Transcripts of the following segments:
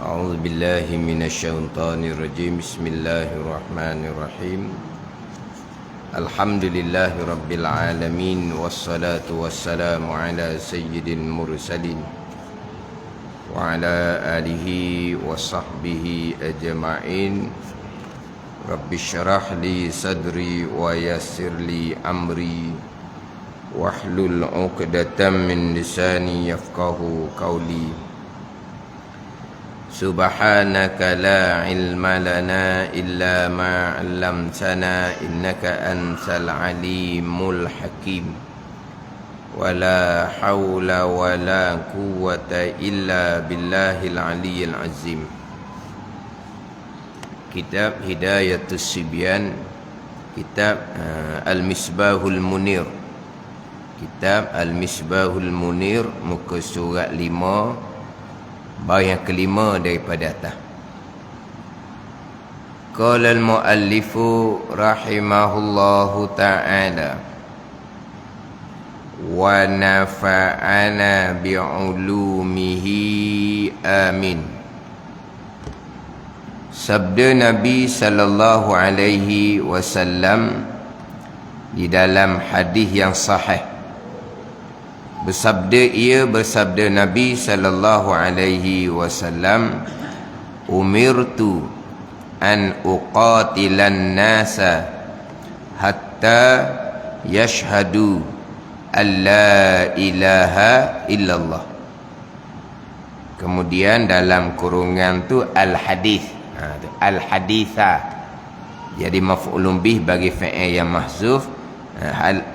أعوذ بالله من الشيطان الرجيم. بسم الله الرحمن الرحيم. الحمد لله رب العالمين، والصلاة والسلام على سيد المرسلين وعلى آله وصحبه أجمعين. رب اشرح لي صدري ويسر لي أمري واحلل عقدة من لساني يفقه قولي. Subhanaka la ilma lana illa ma 'allamtana innaka antal alimul hakim. Wala haula wala quwwata illa billahil aliyyil azim. Kitab Hidayatus Sibyan, kitab Al-Misbahul Munir. Kitab Al-Misbahul Munir, muka surat 5, bab yang kelima daripada atas. Qala al-muallifu rahimahullahu ta'ala wa nafa'ana bi'ulumihi amin. Sabda Nabi sallallahu alaihi wasallam di dalam hadis yang sahih. Bersabda Nabi sallallahu alaihi wasallam, umirtu an uqatilan nasa hatta yashhadu an la ilaha illallah. Kemudian dalam kurungan tu al-hadis. Al-haditha jadi maf'ulun bih bagi fi'il yang mahzuf.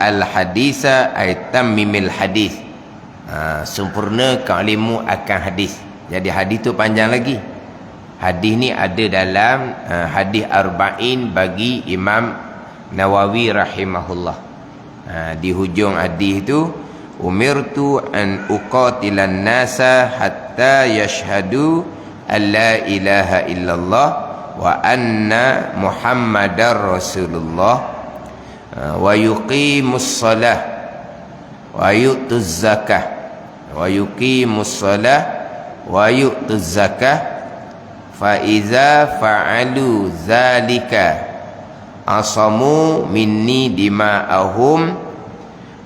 Al-haditha ay tammimil hadis. Sempurna kalimu akan hadis. Jadi hadis tu panjang lagi. Hadis ni ada dalam hadis arba'in bagi Imam Nawawi rahimahullah. Di hujung hadis tu, umirtu an uqatilan nasa hatta yashhadu an la ilaha illallah wa anna muhammadar rasulullah wa yuqimus salah wa yu'tuz zakah wa yuqimus salah wa yu'tuz zakah fa iza fa'alu zalika asamu minni dima'ahum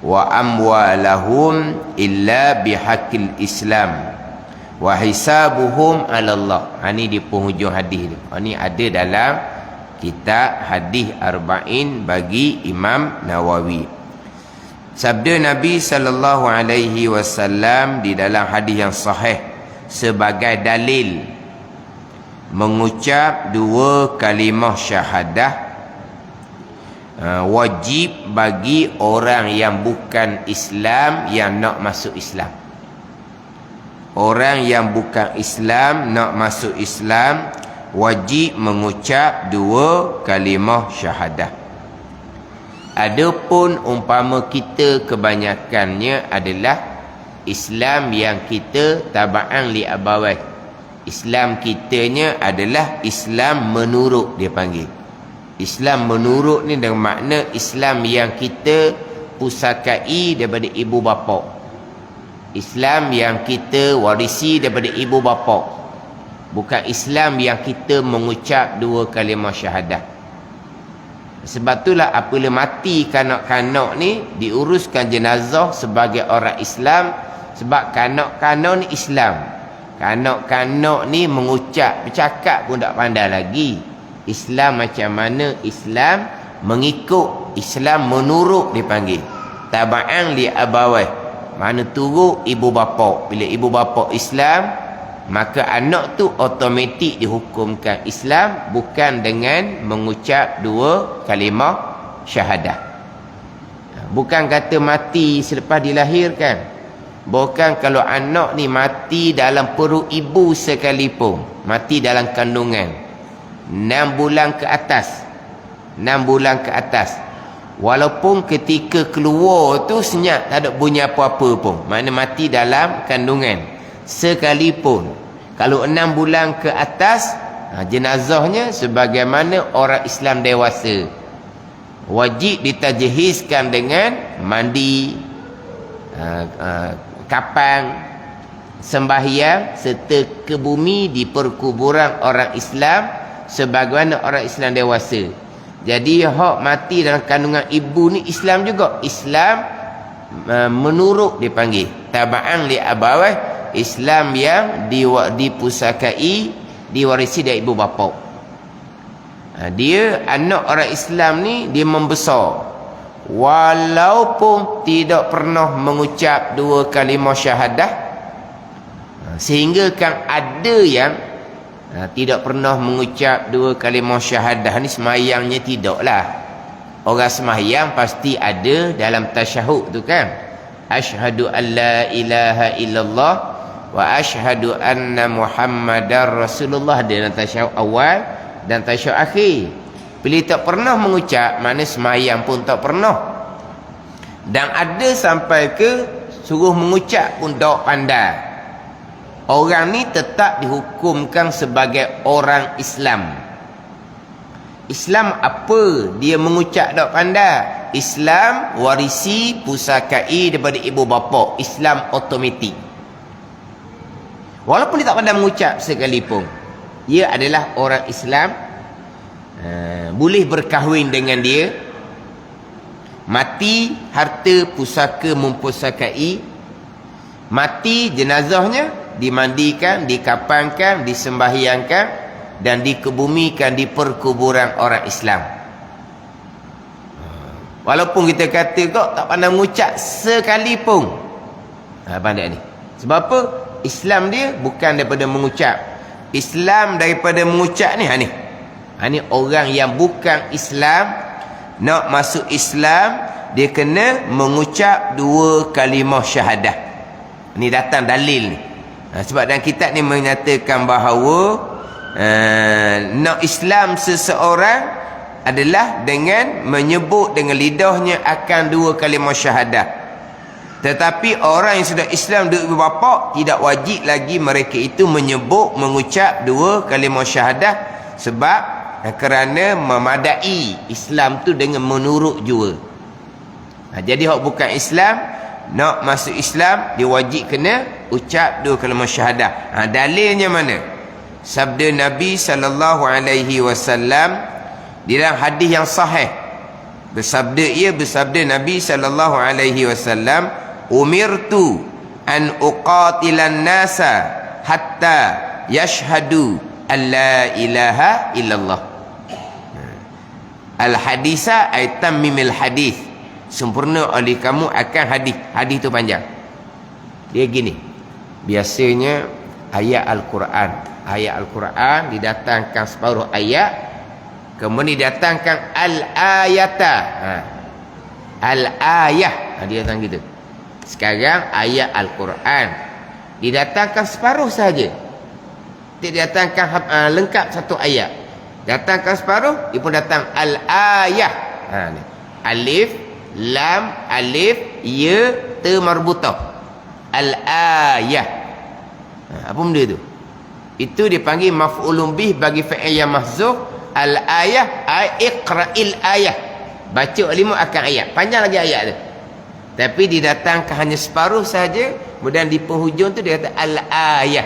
wa amwalahum illa bihaqqil islam wa hisabuhum 'ala Allah. Ini di penghujung hadis ni. Ini ada dalam kitab hadis arba'in bagi Imam Nawawi. Sabda Nabi sallallahu alaihi wasallam di dalam hadis yang sahih sebagai dalil mengucap dua kalimah syahadah wajib bagi orang yang bukan Islam yang nak masuk Islam. Orang yang bukan Islam nak masuk Islam wajib mengucap dua kalimah syahadah. Adapun umpama kita kebanyakannya adalah Islam yang kita taba'an li abawai. Islam kitanya adalah Islam menurut, dia panggil. Islam menurut ni dengan makna Islam yang kita pusakai daripada ibu bapa. Islam yang kita warisi daripada ibu bapa. Bukan Islam yang kita mengucap dua kalimah syahadah. Sebab itulah apabila mati kanak-kanak ni diuruskan jenazah sebagai orang Islam. Sebab kanak-kanak ni Islam. Kanak-kanak ni mengucap, bercakap pun tak pandai lagi. Islam macam mana? Islam mengikut, Islam menurut dipanggil. Taba'an li abawai. Mana turut ibu bapa. Bila ibu bapa Islam, maka anak tu automatik dihukumkan Islam, bukan dengan mengucap dua kalimah syahadah. Bukan kata mati selepas dilahirkan. Bukan kalau anak ni mati dalam perut ibu sekalipun, mati dalam kandungan 6 bulan ke atas, 6 bulan ke atas, walaupun ketika keluar tu senyap, tak ada bunyi apa-apa pun, makna mati dalam kandungan sekalipun, kalau 6 bulan ke atas, jenazahnya sebagaimana orang Islam dewasa, wajib ditajhizkan dengan mandi, kapang, sembahyang serta ke bumi di perkuburan orang Islam sebagaimana orang Islam dewasa. Jadi hak mati dalam kandungan ibu ni Islam juga. Islam menurut dipanggil taba'an li abawah, Islam yang dipusakai, diwarisi dari ibu bapa. Dia anak orang Islam ni dia membesar walaupun tidak pernah mengucap 2 kalimah syahadah, sehingga kan ada yang tidak pernah mengucap 2 kalimah syahadah ni semayangnya tidaklah. Orang semayang pasti ada dalam tasyahud tu kan, asyhadu an la ilaha illallah wa asyhadu anna muhammadar rasulullah, dalam tasyahud awal dan tasyahud akhir. Bila tak pernah mengucap, mana semayang pun tak pernah. Dan ada sampai ke suruh mengucap pun tak pandai. Orang ni tetap dihukumkan sebagai orang Islam. Islam apa? Dia mengucap tak pandai. Islam warisi pusakai daripada ibu bapa. Islam automatik. Walaupun dia tak pandai mengucap sekalipun, dia adalah orang Islam. Boleh berkahwin dengan dia, mati harta pusaka mempusakai, mati jenazahnya dimandikan, dikapankan, disembahyangkan dan dikebumikan di perkuburan orang Islam. Walaupun kita kata kok tak pandai mengucap sekalipun, pandai ni. Sebab apa? Islam dia bukan daripada mengucap. Islam daripada mengucap ni, ni orang yang bukan Islam nak masuk Islam, dia kena mengucap 2 kalimah syahadah. Ni datang dalil ni. Sebab dalam kitab ni menyatakan bahawa nak Islam seseorang adalah dengan menyebut dengan lidahnya akan 2 kalimah syahadah. Tetapi orang yang sudah Islam dari ibu bapa, tidak wajib lagi mereka itu menyebut, mengucap 2 kalimah syahadah, sebab kerana memadai Islam tu dengan menurut jua. Jadi hak bukan Islam nak masuk Islam, dia wajib kena ucap 2 kalimah syahadah. Dalilnya mana? Sabda Nabi sallallahu alaihi wasallam di dalam hadis yang sahih. Bersabda Nabi sallallahu alaihi wasallam, umirtu an uqatilan nasa hatta yashhadu an la ilaha illallah. Al hadisa ay tammimil hadis, sempurna oleh kamu akan hadis. Hadis tu panjang. Dia gini, biasanya ayat Al-Quran didatangkan separuh ayat, kemudian didatangkan al-ayata, al-ayah, dia datang gitu. Sekarang ayat Al-Quran didatangkan separuh saja, tidak didatangkan lengkap satu ayat. Datangkan separuh, dia pun datang al-ayah. Alif lam alif ya ta marbutah, al-ayah. Apa benda tu? Itu dipanggil maf'ulun bih bagi fa'il yang mahzuf. Al-ayah ay iqra'il ayah, baca lima akan ayat. Panjang lagi ayat tu, tapi didatangkan hanya separuh saja. Kemudian di penghujung tu dia kata al-ayah.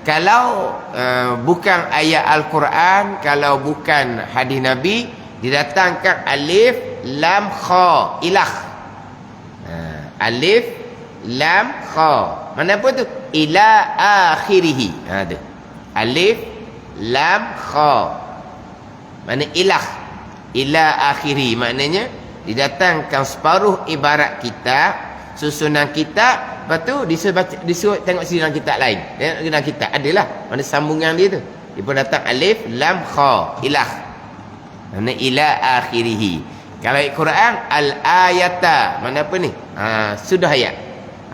Kalau bukan ayat Al-Quran, kalau bukan hadis Nabi, didatangkan alif lam kha ilah. Alif lam kha, mana apa tu? Ila akhirih. Tu alif lam kha, mana ilah, ila akhirih, maknanya didatangkan separuh ibarat kitab, susunan kitab. Lepas tu disuruh tengok sini dalam kitab lain. Tengok dalam kitab adalah mana sambungan dia tu. Dia pun datang alif lam kha ilah, mana ila akhirih. Kalau Al-Quran al-ayata, mana apa ni? Sudah ayat.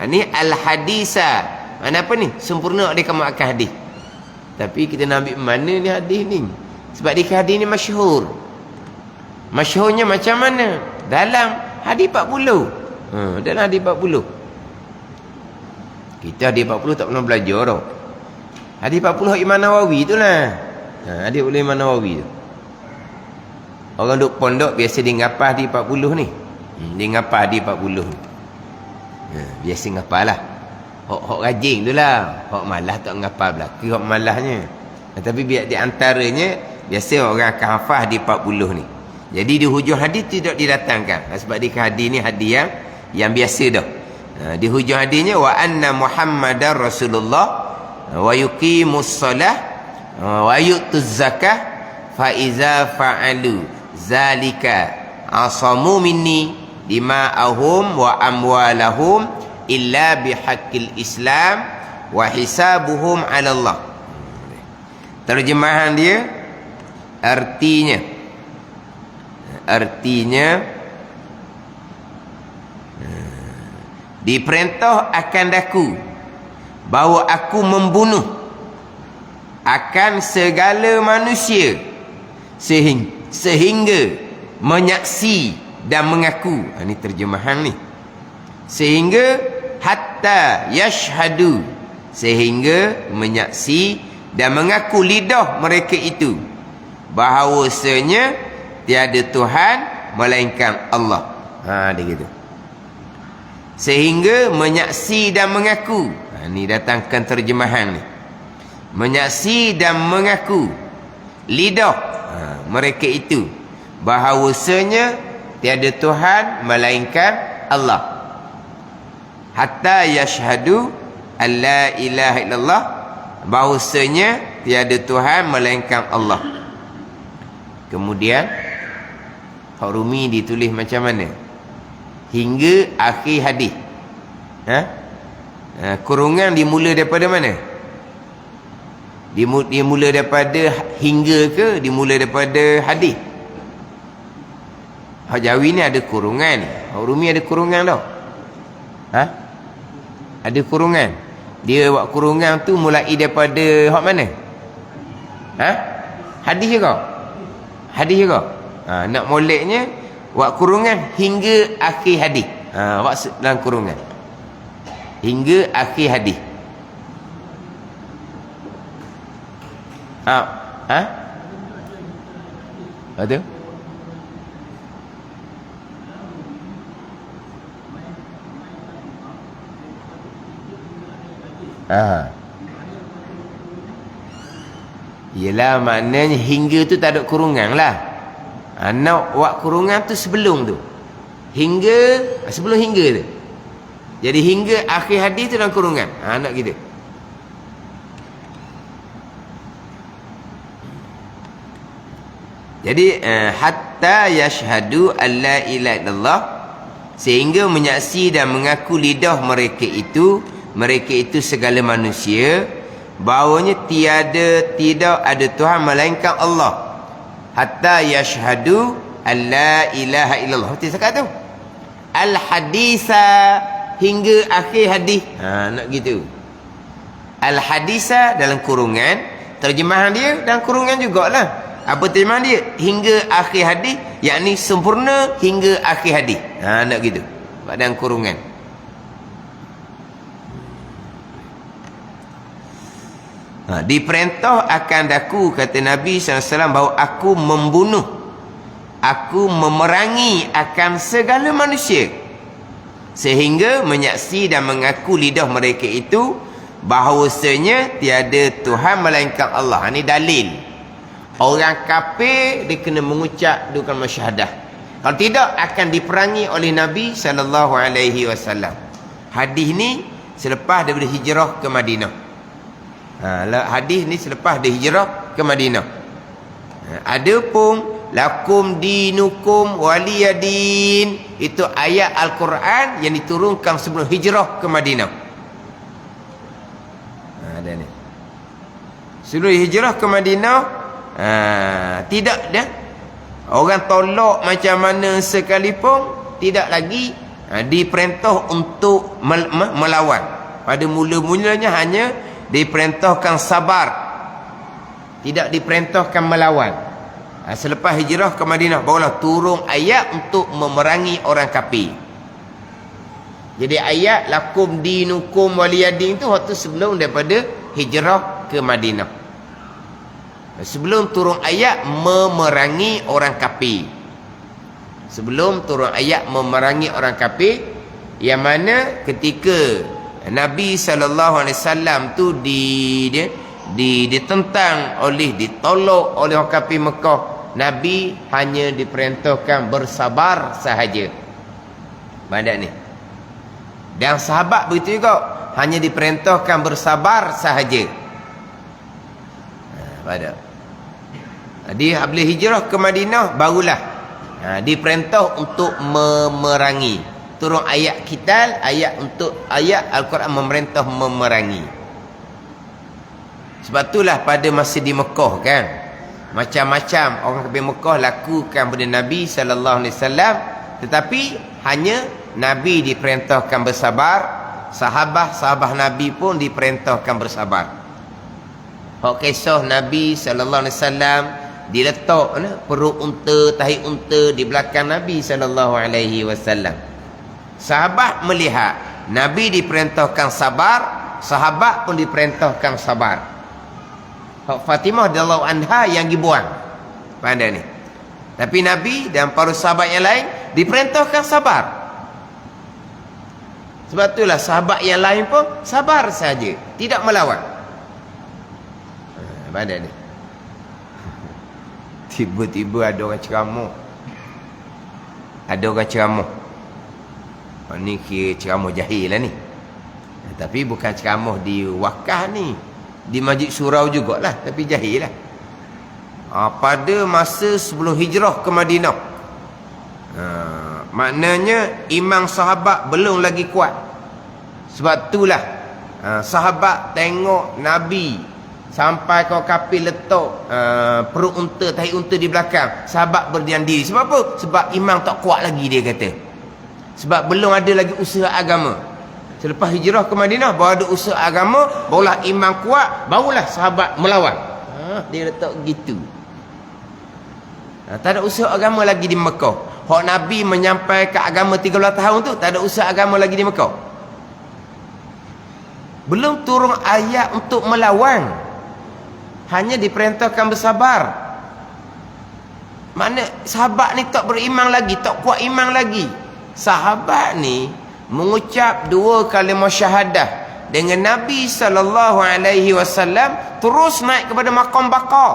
Ni al-hadisa, mana apa ni? Sempurna dia kamu akan hadis. Tapi kita nak ambil mana ni hadis ni? Sebab dia hadis ni masyhur. Masyhurnya macam mana? Dalam hadis 40. Dalam hadis 40. Kita hadis 40 tak pernah belajar tau. Hadis 40 Imam Nawawi tu lah. Hadis oleh Imam Nawawi tu. Orang duk pondok biasa dia ngapah hadis 40 ni. Dia ngapah hadis 40 ni. Biasa ngapah lah. Hok rajin tu lah. Hok malas tak ngapa belaka hok malasnya. Tapi biar di antaranya biasa orang akan hafaz di 40 ni. Jadi di hujung hadis tidak didatangkan. Sebab di hadis ni hadis yang biasa dah. Di hujung hadisnya wa anna Muhammadar Rasulullah wa yuqimus salah wa yu'tuz zakah fa iza fa'alu zalika asamu minni dima'ahum wa amwalahum illa bihaqqil Islam wa hisabuhum 'ala Allah. Terjemahan dia artinya diperintah akan daku bahawa aku membunuh akan segala manusia sehingga menyaksi dan mengaku. Ini terjemahan ni. Sehingga hatta yashhadu, sehingga menyaksi dan mengaku lidah mereka itu bahawasanya tiada Tuhan melainkan Allah. Dia gitu. Sehingga menyaksi dan mengaku. Ni datangkan terjemahan ni. Menyaksi dan mengaku lidah mereka itu bahawasanya tiada Tuhan melainkan Allah. Hatta yashhadu alla ilaha illallah, bahawasanya tiada Tuhan melainkan Allah. Kemudian hak Rumi ditulis macam mana? Hingga akhir hadis. Kurungan dimula daripada mana? Dimula daripada hingga ke dimula daripada hadis? Hak Jawi ni ada kurungan. Hak Rumi ada kurungan tau. Ada kurungan. Dia buat kurungan tu mulai daripada hak mana? Hadis juga. Hadis juga. Nak moleknya buat kurungan hingga akhir hadis. Buat dalam kurungan hingga akhir hadis. Betul? Yelah, maknanya hingga tu tak ada kurungan lah. Nak buat kurungan tu sebelum tu. Hingga, sebelum hingga tu. Jadi hingga akhir hadis tu dalam kurungan. Nak gitu. Jadi hatta yashhadu alla ilaha illallah, sehingga menyaksi dan mengaku lidah mereka itu segala manusia, bahawanya tidak ada Tuhan melainkan Allah. Hatta yashhadu alla ilaha illallah. Betul cakap tu. Al hadisa, hingga akhir hadis. Nak gitu. Al hadisa dalam kurungan, terjemahan dia dalam kurungan jugalah. Apa terjemahan dia? Hingga akhir hadis, yakni sempurna hingga akhir hadis. Nak gitu. Dalam kurungan. Diperintah akan daku, kata Nabi SAW, bahawa aku membunuh, aku memerangi akan segala manusia, sehingga menyaksi dan mengaku lidah mereka itu bahawasanya tiada Tuhan melainkan Allah. Ini dalil. Orang kafir dia kena mengucap dua kalimah syahadah. Kalau tidak akan diperangi oleh Nabi SAW. Hadis ni selepas daripada hijrah ke Madinah. Hadis ni selepas dia hijrah ke Madinah. Adapun lakum dinukum waliyadin, itu ayat Al-Quran yang diturunkan sebelum hijrah ke Madinah. Ada ni. Sebelum hijrah ke Madinah, tidak dah. Orang tolak macam mana sekalipun, tidak lagi diperintah untuk melawan. Pada mula-mulanya hanya diperintahkan sabar, tidak diperintahkan melawan. Selepas hijrah ke Madinah barulah turun ayat untuk memerangi orang kafir. Jadi ayat lakum dinukum waliyadin tu waktu sebelum daripada hijrah ke Madinah. Sebelum turun ayat memerangi orang kafir. Sebelum turun ayat memerangi orang kafir, yang mana ketika Nabi SAW tu ditentang ditolak oleh orang kafir Mekah. Nabi hanya diperintahkan bersabar sahaja. Pada ni. Dan sahabat begitu juga, hanya diperintahkan bersabar sahaja. Pada. Dia boleh hijrah ke Madinah barulah diperintah untuk memerangi. Turun ayat qital, ayat Al-Quran memerintah memerangi. Sebab itulah pada masa di Mekah kan, macam-macam orang kafir Mekah lakukan pada Nabi sallallahu alaihi wasallam, tetapi hanya Nabi diperintahkan bersabar, sahabat-sahabat Nabi pun diperintahkan bersabar. Hak kisah Nabi sallallahu alaihi wasallam diletak perut unta, tahi unta di belakang Nabi sallallahu alaihi wasallam. Sahabat melihat Nabi diperintahkan sabar, sahabat pun diperintahkan sabar. Hak Fatimah radhiyallahu anha yang dibuang. Pandai ni. Tapi Nabi dan para sahabat yang lain diperintahkan sabar. Sebab itulah sahabat yang lain pun sabar saja, tidak melawan. Pandai ni. Tiba-tiba ada orang ceramah. Ada orang ceramah. Ni kira ceramah jahil lah ni. Tapi bukan ceramah di wakaf ni. Di Masjid Surau jugalah. Tapi jahil lah. Pada masa sebelum hijrah ke Madinah. Maknanya iman sahabat belum lagi kuat. Sebab itulah sahabat tengok Nabi sampai kau kafir letak perut unta, tahi unta di belakang, sahabat berdiam diri. Sebab apa? Sebab iman tak kuat lagi, dia kata. Sebab belum ada lagi usaha agama. Selepas hijrah ke Madinah baru ada usaha agama, barulah iman kuat, barulah sahabat melawan. Dia letak gitu. Tak ada usaha agama lagi di Mekah. Hak Nabi menyampaikan agama 13 tahun tu, tak ada usaha agama lagi di Mekah. Belum turun ayat untuk melawan. Hanya diperintahkan bersabar. Mana sahabat ni tak beriman lagi, tak kuat iman lagi. Sahabat ni mengucap 2 kalimah syahadah dengan Nabi sallallahu alaihi wasallam, terus naik kepada maqam baqa.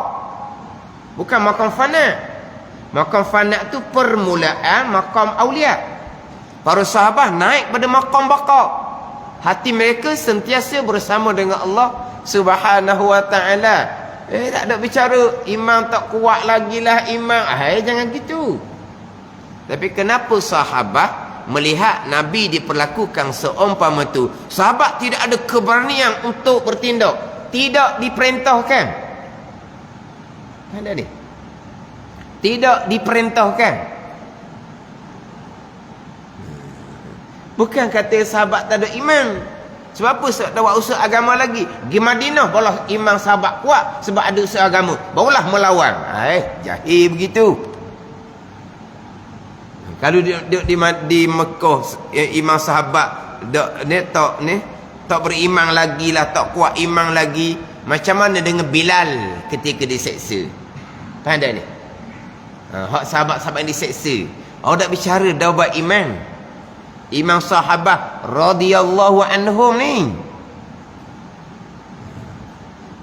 Bukan maqam fana. Maqam fana tu permulaan maqam aulia. Para sahabat naik pada maqam baqa. Hati mereka sentiasa bersama dengan Allah Subhanahu wa taala. Tak ada bicara iman tak kuat lagi lah iman. Jangan gitu. Tapi kenapa sahabat melihat Nabi diperlakukan seumpama tu, sahabat tidak ada keberanian untuk bertindak, tidak diperintahkan. Ada ni. Tidak diperintahkan. Bukan kata sahabat tak ada iman. Sebab apa tak ada usaha agama lagi? Di Madinah barulah iman sahabat kuat, sebab ada usaha agama, barulah melawan. Jahil begitu. Kalau di Mekah iman sahabat tak beriman lagi lah, tak kuat iman lagi, macam mana dengan Bilal ketika diseksa? Faham tak ni? Hak sahabat-sahabat yang diseksa, orang tak bicara dah buat iman. Imam sahabat radhiyallahu anhum ni.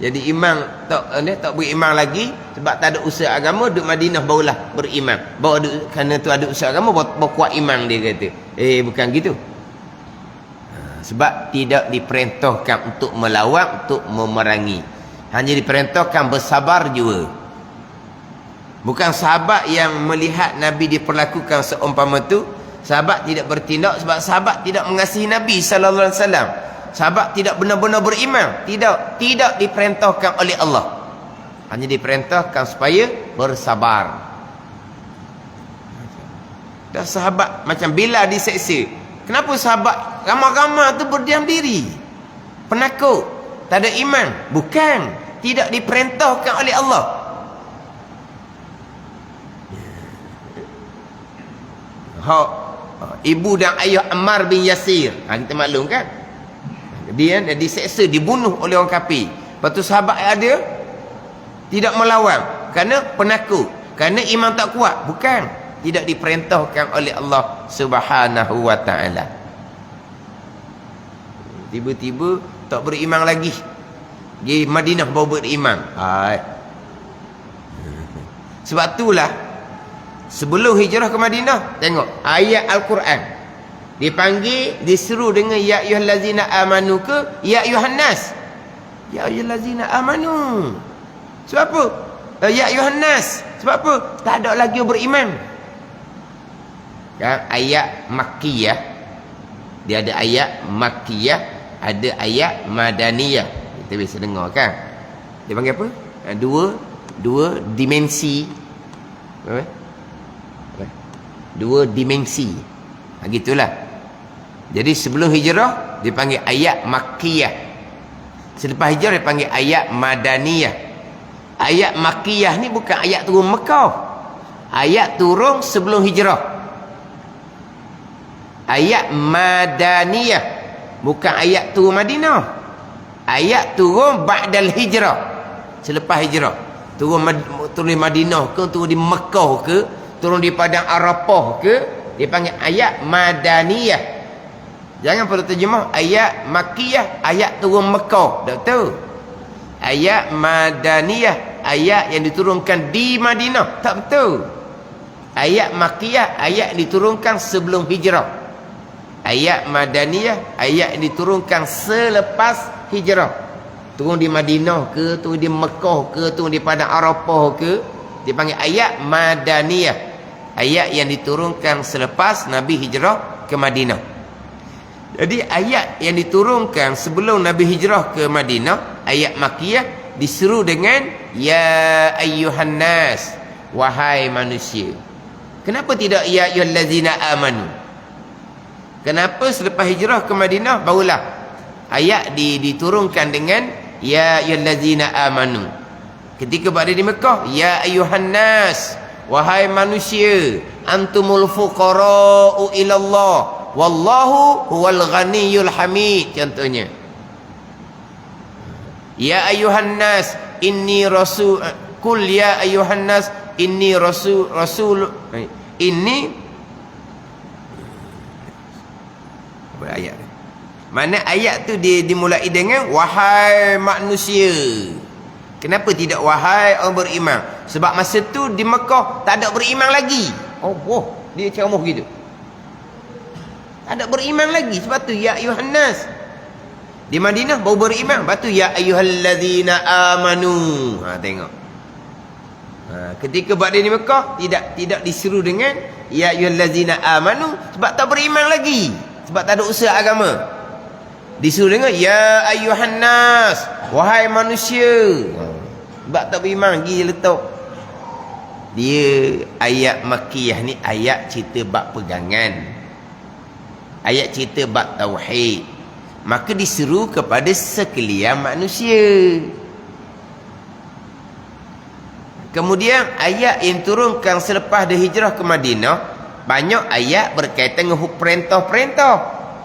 Jadi imam tak beriman lagi sebab tak ada usaha agama, duduk Madinah barulah beriman. Baru kerana tu ada usaha agama baru kuat iman, dia kata. Bukan gitu. Sebab tidak diperintahkan untuk melawan, untuk memerangi. Hanya diperintahkan bersabar jua. Bukan sahabat yang melihat Nabi diperlakukan seumpama tu, sahabat tidak bertindak sebab sahabat tidak mengasihi Nabi sallallahu alaihi wasallam. Sahabat tidak benar-benar beriman, tidak diperintahkan oleh Allah. Hanya diperintahkan supaya bersabar. Dan sahabat macam bila diseksa, kenapa sahabat ramai-ramai tu berdiam diri? Penakut, tak ada iman. Bukan, tidak diperintahkan oleh Allah. Ibu dan ayah Ammar bin Yasir, kita maklum kan, dia diseksa, dibunuh oleh orang kafir. Lepas tu sahabat ada tidak melawan kerana penakut, kerana iman tak kuat. Bukan, tidak diperintahkan oleh Allah Subhanahu wa taala. Tiba-tiba tak beriman lagi. Di Madinah baru beriman. Sebab itulah sebelum hijrah ke Madinah, tengok ayat Al-Quran dipanggil, diseru dengan ya ayyuhallazina amanu ke ya ayyuhan nas. Ya ayyuhallazina amanu. Sebab apa? Ya ayyuhan nas. Sebab apa? Tak ada lagi beriman. Kan ayat Makkiyah. Dia ada ayat Makkiyah, ada ayat Madaniyah. Kita biasa dengar kan. Dia panggil apa? Dua dimensi. Apa? Dua dimensi. Gitulah. Jadi sebelum hijrah dipanggil ayat Makkiyah. Selepas hijrah dipanggil ayat Madaniyah. Ayat Makkiyah ni bukan ayat turun Mekah. Ayat turun sebelum hijrah. Ayat Madaniyah bukan ayat turun Madinah. Ayat turun ba'dal hijrah, selepas hijrah. Turun di Madinah ke, turun di Mekah ke, turun di padang Arafah ke, dipanggil ayat Madaniyah. Jangan perlu terjemah ayat Makkiyah, ayat turun Mekah. Tak tahu. Ayat Madaniyah, ayat yang diturunkan di Madinah. Tak betul. Ayat Makkiyah, ayat yang diturunkan sebelum hijrah. Ayat Madaniyah, ayat yang diturunkan selepas hijrah. Turun di Madinah ke, turun di Mekah ke, turun di padang Arafah ke, dipanggil ayat Madaniyah. Ayat yang diturunkan selepas Nabi hijrah ke Madinah. Jadi ayat yang diturunkan sebelum Nabi hijrah ke Madinah, ayat Makkiyah, diseru dengan ya ayyuhan nas, wahai manusia. Kenapa tidak ya ayyuhallazina amanu? Kenapa selepas hijrah ke Madinah barulah ayat diturunkan dengan ya ayyuhallazina amanu? Ketika berada di Mekah, ya ayyuhan nas, wahai manusia, antumul fuqara'u ilallah wallahu huwal ghaniyyul hamid. Contohnya, ya ayyuhan nas inni rasul, kul ya ayyuhan nas inni rasul inni ayat. Mana ayat tu dimulai dengan wahai manusia. Kenapa tidak wahai orang beriman? Sebab masa tu di Mekah tak ada beriman lagi. Dia ceramah gitu. Tak ada beriman lagi. Sebab tu ya ayyuhan nas. Di Madinah baru beriman. Sebab tu ya ayyuhallazina amanu. Tengok. Ketika berada di Mekah tidak diseru dengan ya ayyuhallazina amanu sebab tak beriman lagi. Sebab tak ada usaha agama. Disuruh dengan ya ayyuhan nas, wahai manusia. Sebab tak beriman lagi letak. Dia ayat Makkiyah ni ayat cerita bab pegangan. Ayat cerita bab tauhid. Maka diseru kepada sekalian manusia. Kemudian ayat yang turunkan selepas dia hijrah ke Madinah, banyak ayat berkaitan dengan perintah-perintah.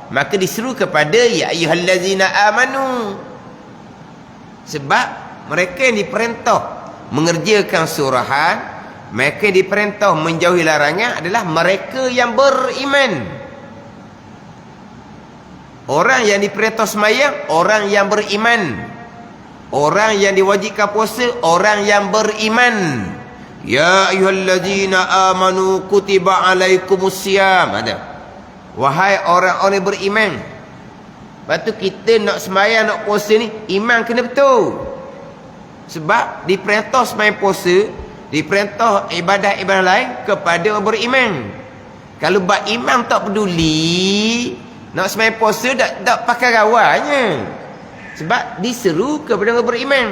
Maka diseru kepada ya ayyuhallazina amanu. Sebab mereka yang diperintah mengerjakan surahan, mereka yang diperintah menjauhi larangan adalah mereka yang beriman. Orang yang diperintah sembahyang, orang yang beriman. Orang yang diwajibkan puasa, orang yang beriman. Ya ayyuhallazina amanu kutiba alaikumusiyam. Ada. Wahai orang-orang beriman. Lepas tu kita nak sembahyang, nak puasa ni, iman kena betul. Sebab diperintah sembahyang puasa, diperintah ibadah-ibadah lain kepada orang beriman. Kalau bab iman tak peduli, nak sembahyang puasa tak pakai rawanya. Sebab diseru kepada orang beriman.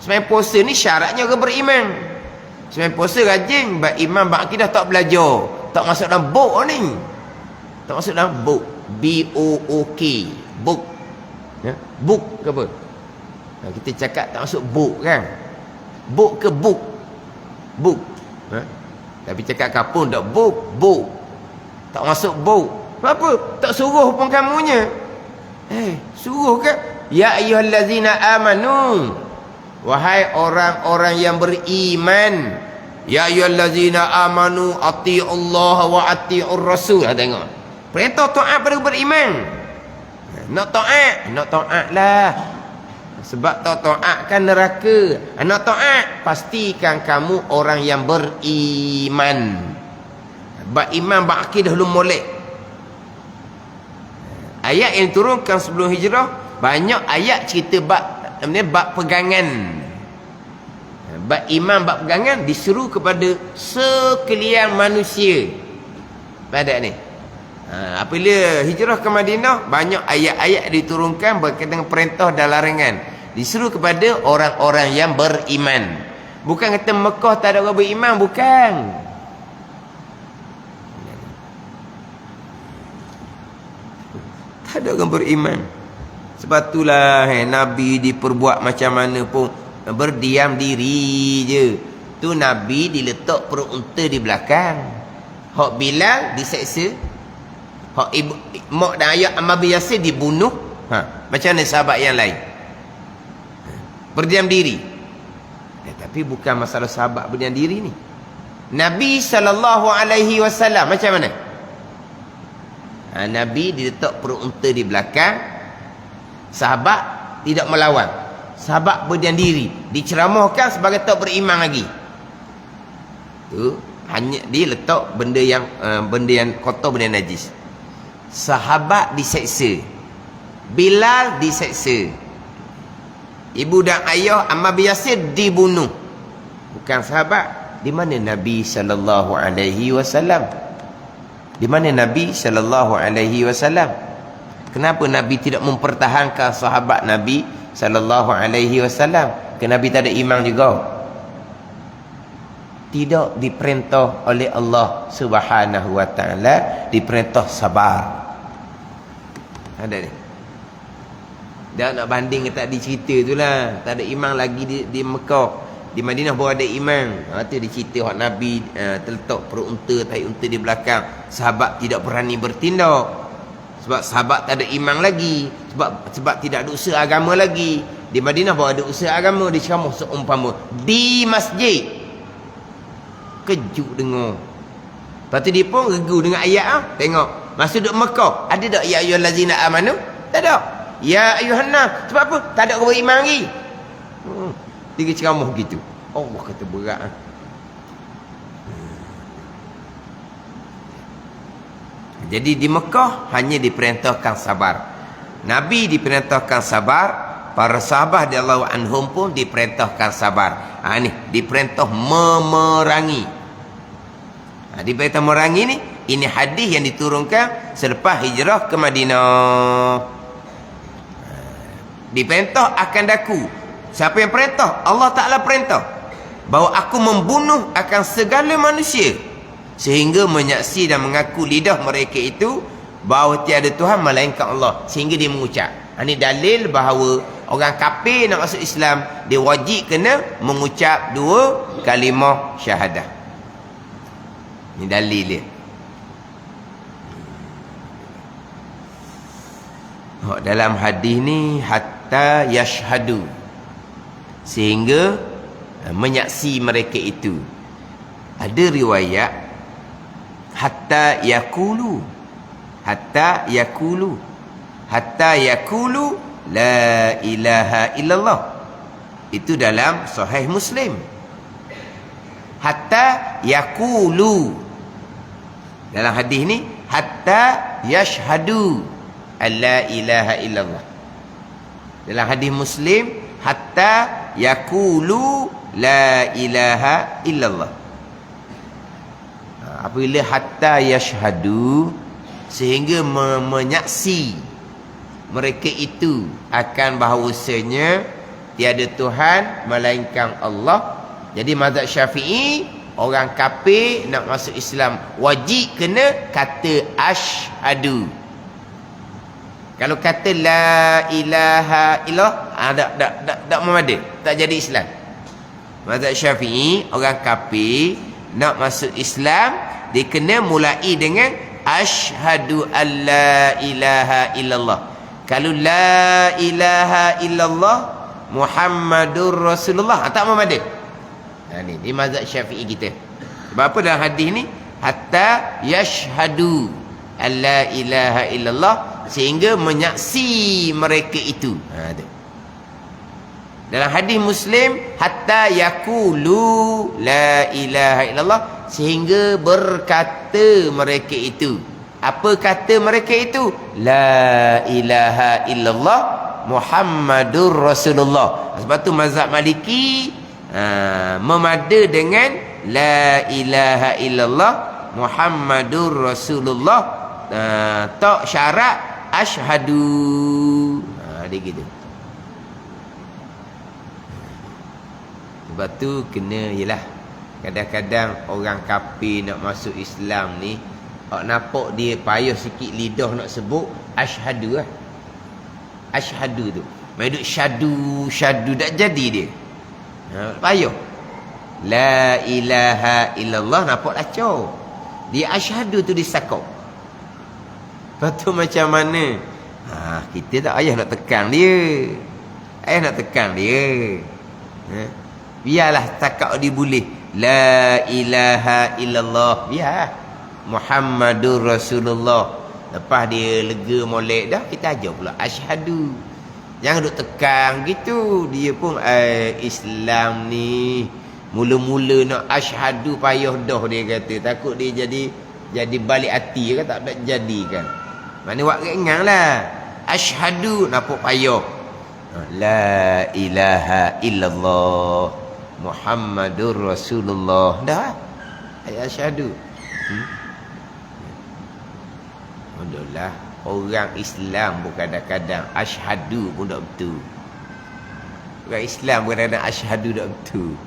Sembahyang puasa ni syaratnya orang beriman. Sembahyang puasa rajin, bab iman, bab akidah tak belajar. Tak masuk dalam book ni. Tak masuk dalam book. B-O-O-K. Book. Ya? Book ke apa? Kita cakap tak masuk book kan? Book ke book? Book. Tapi cakap kapun tak book. Book. Tak masuk book. Apa? Tak suruh pun kamunya. Suruh ke? Ya ayyuhallazina amanu. Wahai orang-orang yang beriman. Ya ayyuhallazina amanu ati'ullaha wa ati'ur rasul. Tengok. Perintah taat pada beriman. Nak taat lah. Sebab tak taat kan neraka. Nak taat, pastikan kamu orang yang beriman. Beriman, berakidah lu molek. Ayat yang turunkan sebelum hijrah, banyak ayat cerita bab pegangan. Bab iman, bab pegangan disuruh kepada sekalian manusia. Pada ni. Apabila hijrah ke Madinah, banyak ayat-ayat diturunkan berkaitan dengan perintah dan larangan. Disuruh kepada orang-orang yang beriman. Bukan kata Mekah tak ada orang beriman, bukan. Tak ada orang beriman. Sebab itulah Nabi diperbuat macam mana pun berdiam diri je. Tu Nabi diletak perut unta di belakang. Hak Bilal diseksa. Hak ibu mak dan ayah Ammar bin Yasir dibunuh. Macam mana sahabat yang lain? Berdiam diri. Tapi bukan masalah sahabat berdiam diri ni. Nabi SAW macam mana? Nabi diletak perut unta di belakang. Sahabat tidak melawan. Sahabat berdiam diri. Diceramahkan sebagai tak beriman lagi. Tu hanya dia letak benda yang kotor, benda yang najis. Sahabat diseksa. Bilal diseksa. Ibu dan ayah Ammar bin Yasir dibunuh. Bukan sahabat. Di mana Nabi SAW? Di mana Nabi SAW? Kenapa Nabi tidak mempertahankan sahabat Nabi SAW? Kenapa Nabi tak ada iman juga? Tidak diperintah oleh Allah Subhanahu wa taala, diperintah sabar. Ada ni. Dah nak banding tak dicerita itulah. Tak ada iman lagi di Mekah. Di Madinah baru ada iman. Tu dia cerita hak Nabi terletak perut unta, tai unta di belakang. Sahabat tidak berani bertindak. Sebab sahabat tak ada iman lagi. Sebab tidak ada usaha agama lagi. Di Madinah baru ada usaha agama. Diceramah seumpama di masjid. Kejut dengar. Lepas tu dia pun regu dengan ayat. Tengok. Masa duduk Mekah, ada tak ya ayyuhallazina amanu? Tak ada. Ya ayyuhannas. Sebab apa? Tak ada orang beriman lagi. Dia ceramah gitu. Allah kata berat. Jadi di Mekah hanya diperintahkan sabar. Nabi diperintahkan sabar. Para sahabat radhiyallahu anhum pun diperintahkan sabar. Ni diperintah memerangi. Diperintah memerangi ni, ini hadis yang diturunkan selepas hijrah ke Madinah. Diperintah akan daku. Siapa yang perintah? Allah Ta'ala perintah bahawa aku membunuh akan segala manusia sehingga menyaksi dan mengaku lidah mereka itu bahawa tiada Tuhan melainkan Allah, sehingga dia mengucap. Ini dalil bahawa orang kafir nak masuk Islam, dia wajib kena mengucap 2 kalimah syahadah. Ini dalil dia. Dalam hadis ni hatta yashhadu, sehingga menyaksi mereka itu. Ada riwayat hatta yaqulu, hatta yaqulu, hatta yaqulu la ilaha illallah. Itu dalam Sahih Muslim. Hatta yaqulu. Dalam hadis ni hatta yashhadu alla ilaha illallah. Dalam hadis Muslim hatta yaqulu la ilaha illallah. Apabila hatta yashhadu, sehingga menyaksi mereka itu akan bahawasanya tiada Tuhan melainkan Allah. Jadi mazhab Syafi'i, orang kafir nak masuk Islam wajib kena kata asyhadu. Kalau kata la ilaha illallah, tak memadai, tak jadi Islam. Mazhab Syafi'i, orang kafir nak masuk Islam, dia kena mulai dengan asyhadu alla ilaha illallah. Kalau la ilaha illallah Muhammadur Rasulullah, tak memadai. Ni di mazhab Syafi'i kita. Sebab apa dalam hadis ni hatta yashhadu alla ilaha illallah, sehingga menyaksi mereka itu. Tu. Dalam hadis Muslim, hatta yaqulu la ilaha illallah, sehingga berkata mereka itu. Apa kata mereka itu? La ilaha illallah Muhammadur Rasulullah. Sebab tu mazhab Maliki memada dengan la ilaha illallah Muhammadur Rasulullah, tak syarat asyhadu. Dia gitu. Sebab tu kena, yelah, kadang-kadang orang kafir nak masuk Islam ni, nampak dia payah sikit lidah nak sebut asyhadu lah. Asyhadu tu main duk syadu tak jadi dia. Payah. La ilaha illallah nampak lacau. Dia asyhadu tu disakau. Lepas tu macam mana? Kita tak payah nak tekan dia. Biarlah takak dia boleh. La ilaha illallah. Biar. Muhammadur Rasulullah. Lepas dia lega molek dah, kita ajar pula asyhadu. Jangan duk tekan gitu. Dia pun Islam ni mula-mula nak asyhadu payah dah, dia kata. Takut dia jadi balik hati kan, tak jadi kan. Mana buat ringan lah. Asyhadu nampak payah. La ilaha illallah Muhammadur Rasulullah. Dah. Asyhadu. Alhamdulillah, orang Islam pun kadang-kadang asyhadu pun tak betul. Orang Islam pun kadang-kadang asyhadu tak betul.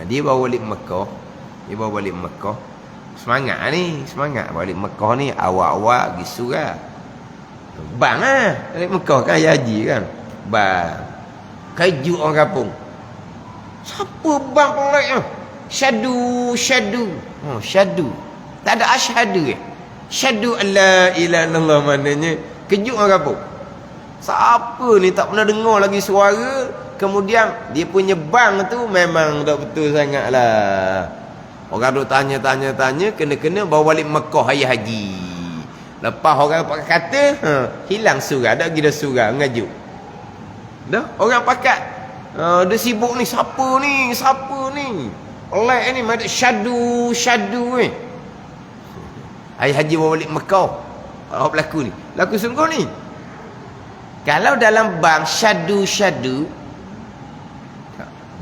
Dia bawa balik Mekah. Semangat balik Mekah ni, awal-awal pergi surah. Bang balik Mekah kan, haji kan. Bang. Kaju orang kampung. Siapa bang pelik? Syadu. Syadu. Tak ada asyhadu ke? Syadu an la ilaha illallah, maknanya kejut orang kampung. Siapa ni tak pernah dengar lagi suara. Kemudian dia punya bang tu memang tak betul sangat lah. Orang duk tanya, kena-kena bawa balik Mekah ayah haji. Lepas orang pakai kata, hilang surah, tak kira surah, ngajuk. Dah, orang pakat. Dia sibuk ni, siapa ni? Oleh ni, ada syadu ni. Ayah haji bawa balik Mekah. Apa berlaku ni? Laku sungguh ni. Kalau dalam bang syadu,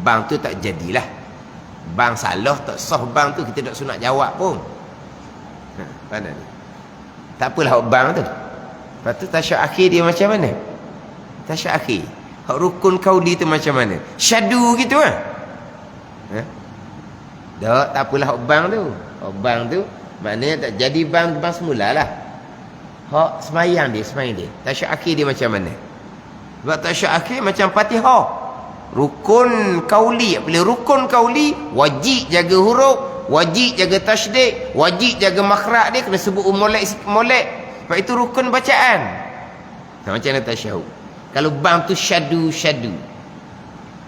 bang tu tak jadilah. Bang salah, tak sah bang tu, kita tak sunat jawab pun. Mana ni? Tak apalah bang tu. Lepas tu tasyuk akhir dia macam mana? Tasyuk akhir. Hak rukun kauli tu macam mana? Syadu gitu lah. Tak apalah bang tu. Bang tu maknanya tak jadi bang semula lah. Hak semayang dia. Tasyuk akhir dia macam mana? Sebab tasyuk akhir macam Fatihah. Rukun kauli. Bila rukun kauli, wajib jaga huruf, wajib jaga tasydid, wajib jaga makhraj dia, kena sebut molek. Sebab itu rukun bacaan. Macam mana tasyahud? Kalau bang tu syadu.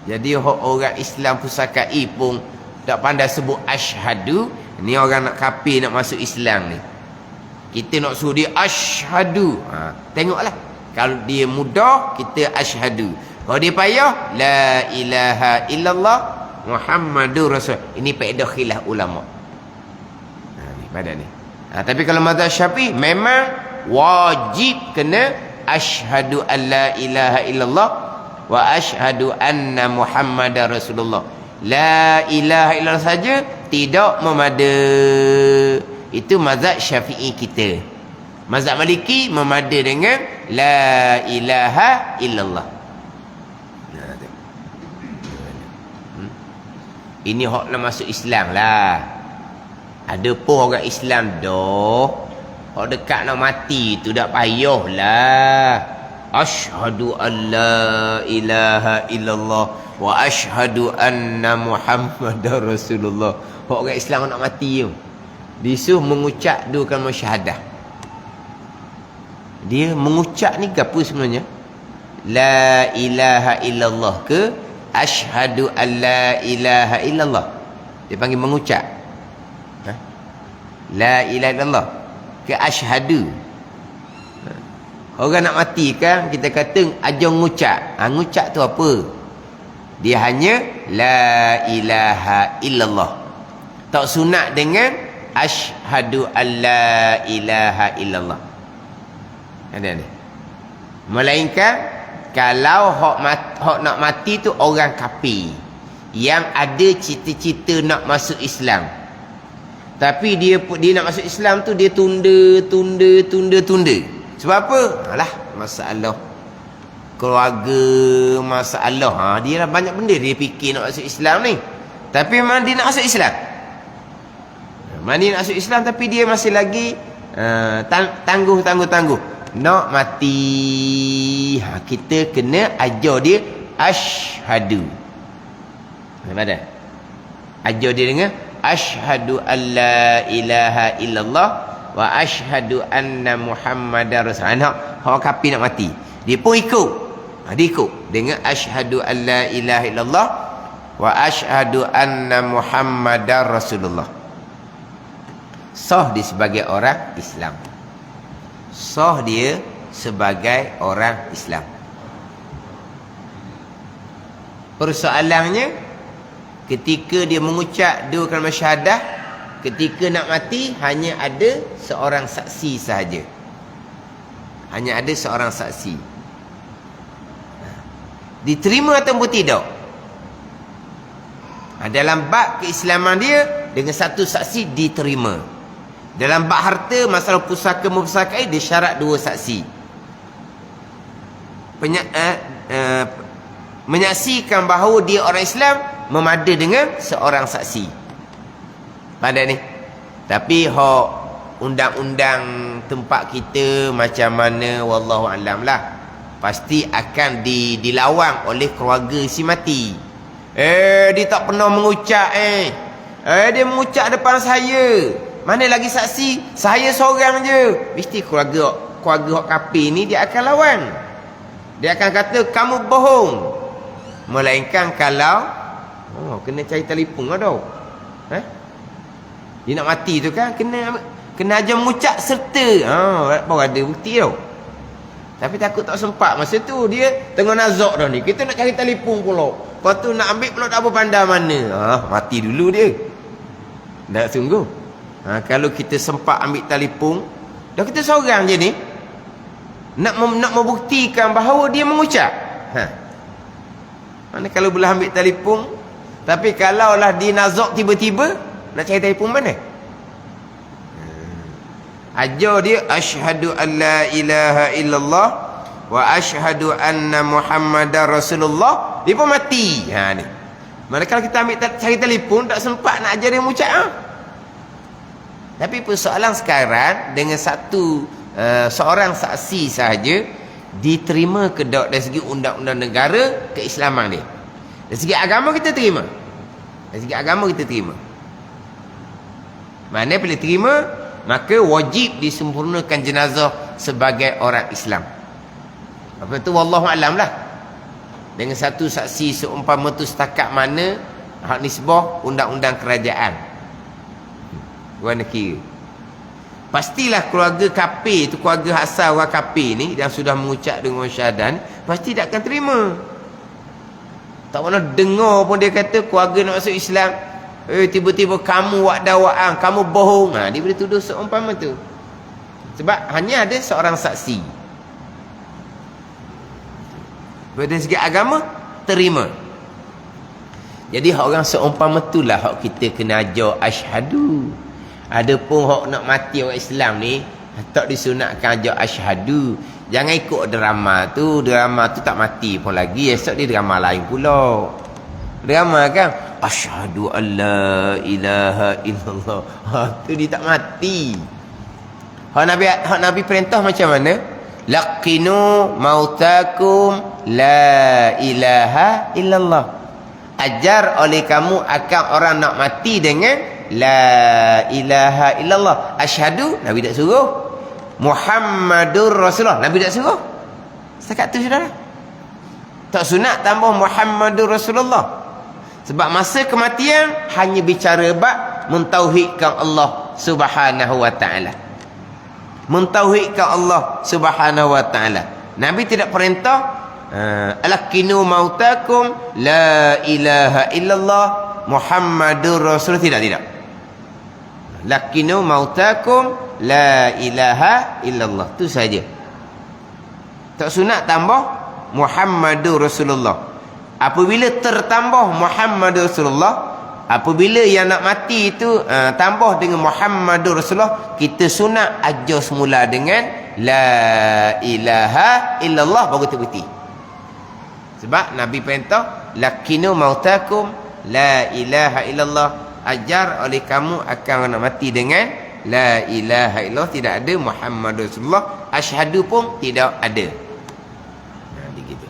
Jadi orang Islam pusakai pun tak pandai sebut asyhadu. Ni orang nak kafir nak masuk Islam ni. Kita nak suruh dia asyhadu. Tengoklah. Kalau dia mudah, kita asyhadu. Kalau dia payah, la ilaha illallah Muhammadur Rasul. Ini faedah khilaf ulama. Ni pada ni. Tapi kalau mazhab Syafi'i memang wajib kena asyhadu an la ilaha illallah wa asyhadu anna Muhammadar Rasulullah. La ilaha illallah saja tidak memada. Itu mazhab Syafi'i kita. Mazhab Maliki memada dengan la ilaha illallah. Ini hak nak masuk Islam lah. Ada pun orang Islam dah, hak dekat nak mati tu dak payah lah. Asyhadu an la ilaha illallah wa asyhadu anna Muhammadar Rasulullah. Orang Islam nak mati tu, disuruh mengucap dua kalimah syahadah. Dia mengucap ni apa sebenarnya? La ilaha illallah ke asyhadu an la ilaha illallah? Dia panggil mengucap. La ilaha illallah ke asyhadu? Orang nak mati kan, kita kata ajar ngucap. Ngucap tu apa? Dia hanya la ilaha illallah. Tak sunat dengan asyhadu alla ilaha illallah. Ada. Melainkan kalau hok nak mati tu orang kafir yang ada cita-cita nak masuk Islam. Tapi dia nak masuk Islam tu dia tunda. Sebab apa? Alah, masalah keluarga, masalah. Dia lah banyak benda dia fikir nak masuk Islam ni. Tapi memang dia nak masuk Islam. Memang dia nak masuk Islam tapi dia masih lagi tangguh. Nak mati. Kita kena ajar dia asyhadu. Nampak? Ajar dia dengan asyhadu alla ilaha illallah wa asyhadu anna muhammadar rasulullah. Hak kafir nak mati, dia pun ikut. Dia ikut dengan asyhadu alla ilaha illallah wa asyhadu anna muhammadar rasulullah. Sah dia sebagai orang Islam. Sah dia sebagai orang Islam. Persoalannya, ketika dia mengucap dua kalimah syahadah, ketika nak mati hanya ada seorang saksi sahaja. Hanya ada seorang saksi. Diterima ataupun tidak? Dalam bab keislaman dia, dengan satu saksi diterima. Dalam bab harta, masalah pusaka mempusakai, dia syarat dua saksi. Menyaksikan bahawa dia orang Islam memada dengan seorang saksi. Pada ni. Tapi hak undang-undang tempat kita macam mana, wallahu alam lah. Pasti akan dilawang oleh keluarga si mati. Dia tak pernah mengucap dia mengucap depan saya. Mana lagi saksi? Saya seorang je. Mesti keluarga hak kafir ni dia akan lawan. Dia akan kata kamu bohong. Melainkan kalau kena cari telefon lah tau. Dia nak mati tu kan kena ajar mengucap serta. Baru ada bukti tau. Tapi takut tak sempat masa tu dia tengah nazak dah ni. Kita nak cari telefon pula. Lepas tu nak ambil pula tak apa pandai mana. Mati dulu dia. Tak sungguh. Kalau kita sempat ambil telefon, dah kita seorang je ni. Nak membuktikan bahawa dia mengucap. Mana kalau boleh ambil telefon. Tapi kalaulah dia nazak tiba-tiba, nak cari telefon mana? Ajar dia asyhadu alla ilaha illallah wa asyhadu anna muhammadar rasulullah, dia pun mati. Ni. Mana kalau kita ambil cari telefon, tak sempat nak ajar dia mengucap. Tapi persoalan sekarang dengan seorang saksi sahaja diterima ke tak dari segi undang-undang negara keislaman dia. Dari segi agama kita terima. Dari segi agama kita terima. Mana bila terima, maka wajib disempurnakan jenazah sebagai orang Islam. Apa tu wallahu alam lah. Dengan satu saksi seumpama tu setakat mana hak nisbah undang-undang kerajaan. Gua nak kira. Pastilah keluarga kafir tu, keluarga asal orang kafir ni yang sudah mengucap dengan syahadah ni, pasti tak akan terima. Tak pernah dengar pun dia kata keluarga nak masuk Islam, tiba-tiba kamu wak dakwaan, kamu bohong. Dia boleh tuduh seumpama tu. Sebab hanya ada seorang saksi. Dari segi agama terima. Jadi orang seumpama itulah hak kita kena ajar asyhadu. Adapun hak nak mati orang Islam ni tak disunatkan ajar asyhadu. Jangan ikut drama tu tak mati pun lagi, esok dia drama lain pula. Drama kan asyhadu alla ilaha illallah. Tu dia tak mati. Hak Nabi perintah macam mana? Laqinu mautakum la ilaha illallah. Ajar oleh kamu akan orang nak mati dengan la ilaha illallah. Asyhadu, Nabi tak suruh. Muhammadur Rasulullah, Nabi tak suruh. Setakat tu saudara. Tak sunat tambah Muhammadur Rasulullah. Sebab masa kematian hanya bicara bab mentauhidkan Allah Subhanahu wa taala. mentauhidkan Allah Subhanahu wa taala. Nabi tidak perintah alakinu mautakum la ilaha illallah Muhammadur Rasul, tidak. Lakinu mautakum la ilaha illallah, tu saja. Tak sunat tambah Muhammadur Rasulullah. Apabila tertambah Muhammadur Rasulullah, apabila yang nak mati itu tambah dengan Muhammadur Rasulullah, kita sunat ajar semula dengan la ilaha illallah baru terbukti. Sebab Nabi perintah lakinu mautakum la ilaha illallah, ajar oleh kamu akan nak mati dengan la ilaha illallah, tidak ada Muhammadur Rasulullah, asyhadu pun tidak ada. Begitu.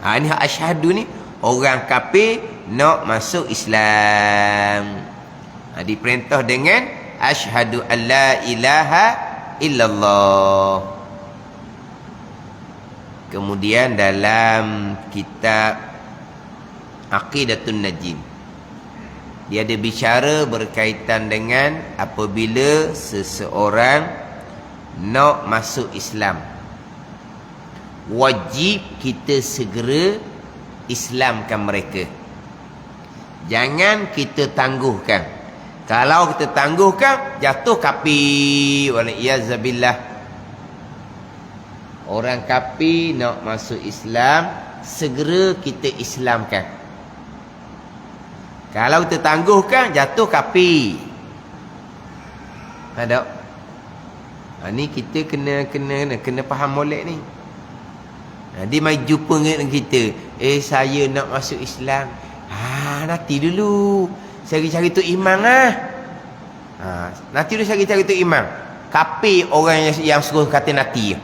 Ini asyhadu ni orang kafir nak masuk Islam. Diperintah dengan asyhadu alla ilaha illallah. Kemudian dalam kitab Aqidatun Najim, dia ada bicara berkaitan dengan apabila seseorang nak masuk Islam, wajib kita segera Islamkan mereka. Jangan kita tangguhkan. Kalau kita tangguhkan, jatuh kafir. Waliyazabillah. Orang kafir nak masuk Islam, segera kita Islamkan. Kalau kita tangguhkan, jatuh kafir. Ada. Ni kita kena faham molek ni. Dia mai jumpa dengan kita. Saya nak masuk Islam. Nanti dulu. Saya cari tu imam lah. Nanti dulu saya cari tu imam. Kafir orang yang suruh kata nanti.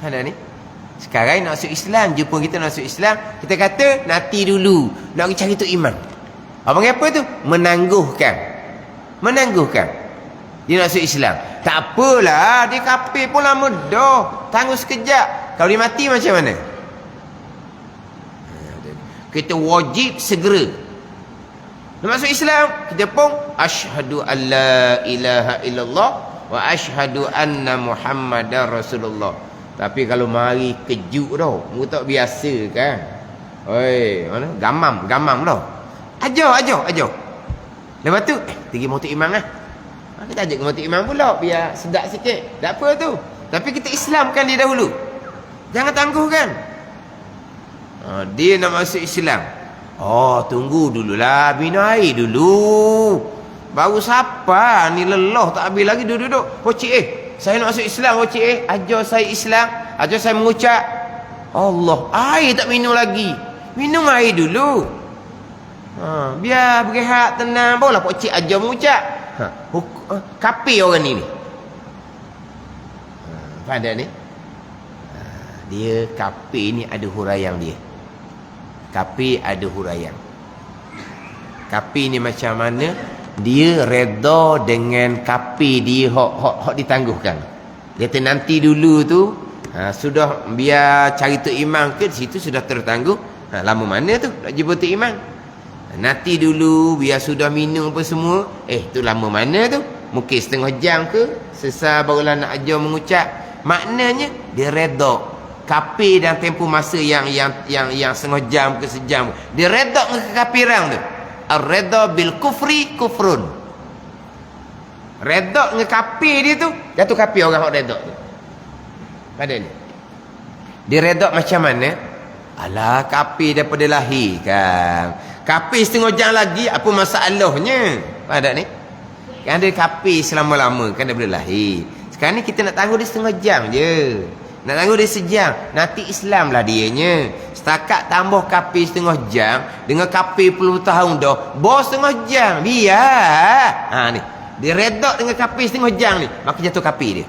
Ada ni. Sekarang nak masuk Islam, jumpa kita nak masuk Islam, kita kata nanti dulu, nak pergi cari tu imam. Apa tu? Menangguhkan. Dia nak masuk Islam. Tak apalah, dia kafir pun lama dah. Tangguh sekejap. Kalau dia mati macam mana? Kita wajib segera. Nak masuk Islam, kita pun asyhadu alla ilaha illallah wa asyhadu anna Muhammadar Rasulullah. Tapi kalau mari kejut tau, mu tak biasa kan. Oi, mana? Gamam dah. Ajar. Lepas tu, pergi motor imam lah. Kita ajak ke motor imam pula, biar sedap sikit. Tak apa tu. Tapi kita Islamkan dia dahulu. Jangan tangguhkan. Dia nak masuk Islam. Tunggu dululah, minum air dulu. Baru siapa ni lelah tak habis lagi duduk-duduk. Cik saya nak masuk Islam, cik ajar saya Islam, ajar saya mengucap Allah. Air tak minum lagi. Minum air dulu. Biar berehat tenang, barulah cik ajar mengucap. Kafir orang ni. Pada ni. Dia kafir ni ada huraian dia. Kafir ada huraian. Kafir ni macam mana? Dia reda dengan kafir dia hok ditangguhkan. Dia kata nanti dulu tu sudah biar cari tu imam ke, di situ sudah tertangguh. Lama mana tu nak jumpa tu imam? Nanti dulu biar sudah minum apa semua. Tu lama mana tu? Mungkin setengah jam ke, sesal barulah nak ajar mengucap. Maknanya dia reda. Kafir dalam tempoh masa yang setengah jam ke sejam. Dia reda dengan kekafiran tu. Ar-reda bil kufri kufrun. Reda dengan kafir dia tu, jatuh kafir orang hok reda tu. Pada ni. Dia reda macam mana? Alah, kafir daripada lahir kan. Kafir setengah jam lagi, apa masalahnya? Pada ni. Kan dia kafir selama-lama kan daripada lahir. Sekarang ni kita nak tangguh dia setengah jam je. Nak tangguh dia sejam. Nanti Islam lah dianya. Setakat tambah kafir setengah jam, dengan kafir 10 tahun dah, bos setengah jam. Biar. Ni. Dia redok dengan kafir setengah jam ni. Maka jatuh kafir dia.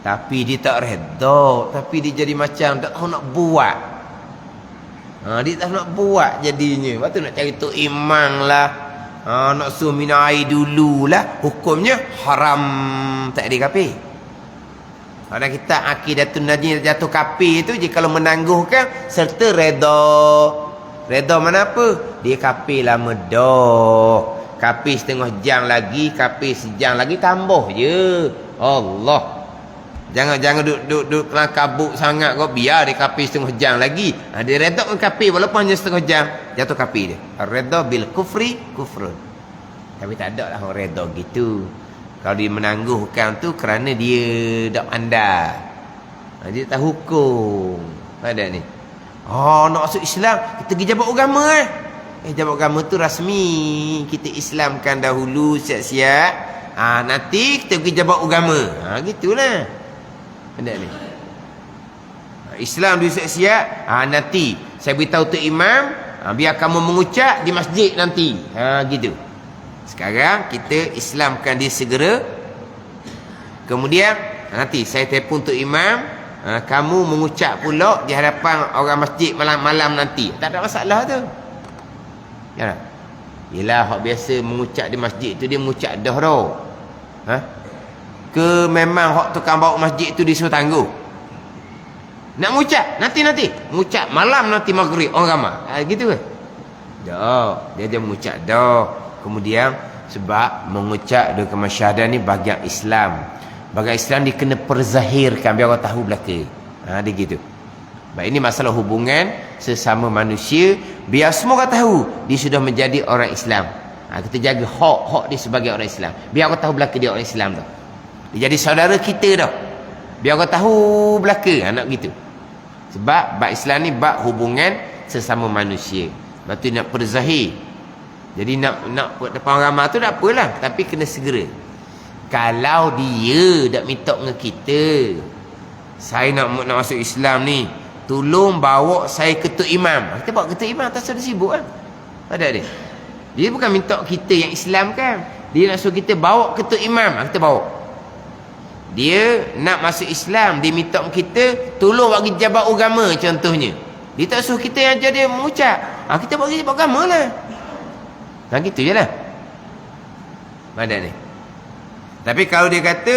Tapi dia tak redok. Tapi dia jadi macam tak tahu nak buat. Dia tak tahu nak buat jadinya. Lepas tu nak cari tu imam lah. Nak suruh minum air dululah. Hukumnya haram. Tak ada kafir. Pada kita Aqidatun Najim jatuh kafir tu, jika kalau menangguhkan serta reda. Reda mana apa? Dia kafir lama dah. kapir setengah jam lagi, kapir sejam lagi, tambah je. Allah. Jangan duduk kelang kabut sangat kau, biar dia kapir setengah jam lagi. Dia redha dengan kapir walaupun hanya setengah jam, jatuh kapir dia. Redha bil kufri kufrun. Tapi tak ada lah orang redha gitu. Kalau dia menangguhkan tu kerana dia tak pandai. Dia tak hukum. Ada ni. Oh, nak masuk Islam, kita pergi jabat agama jabat agama tu rasmi. Kita Islamkan dahulu siap-siap. Nanti kita pergi jabat agama. Gitulah. Ada ni. Islam dulu siap-siap. Nanti saya beritahu tu imam, biar kamu mengucap di masjid nanti. Gitu. Sekarang kita Islamkan dia segera. Kemudian nanti saya telefon tu imam, kamu mengucap pula di hadapan orang masjid malam-malam nanti. Tak ada masalah tu. Ya tak? Yelah, hak biasa mengucap di masjid tu dia mengucap dah tau. Ke memang hak tukang bawa masjid tu disuruh tangguh? Nak mengucap nanti mengucap malam nanti maghrib orang ramai. Gitu ke? Dah, dia mengucap dah. Kemudian sebab mengucap doa kemasyahadah ni bagian Islam. Bagian Islam dia kena perzahirkan biar orang tahu belaka. Dia gitu. Baik, ini masalah hubungan sesama manusia, biar semua orang tahu dia sudah menjadi orang Islam. Kita jaga hak dia sebagai orang Islam. Biar orang tahu belaka dia orang Islam tu. Dia jadi saudara kita dah. Biar orang tahu belaka, nak gitu. Sebab bab Islam ni bab hubungan sesama manusia. Lepas tu nak perzahir. Jadi nak depan orang ramai tu tak apalah, tapi kena segera. Kalau dia tak minta dengan kita, saya nak masuk Islam ni, tolong bawa saya ketua imam. Kita bawa ketua imam, tak sudah sibuk kan? Tak ada dia. Dia bukan minta kita yang Islam kan. Dia nak suruh kita bawa ketua imam, kita bawa. Dia nak masuk Islam, dia minta kita tolong bagi jabat agama contohnya. Dia tak suruh kita yang ajar dia mengucap. Kita bagi jabat agama lah. Gitu je lah. Mana ni? Tapi kalau dia kata,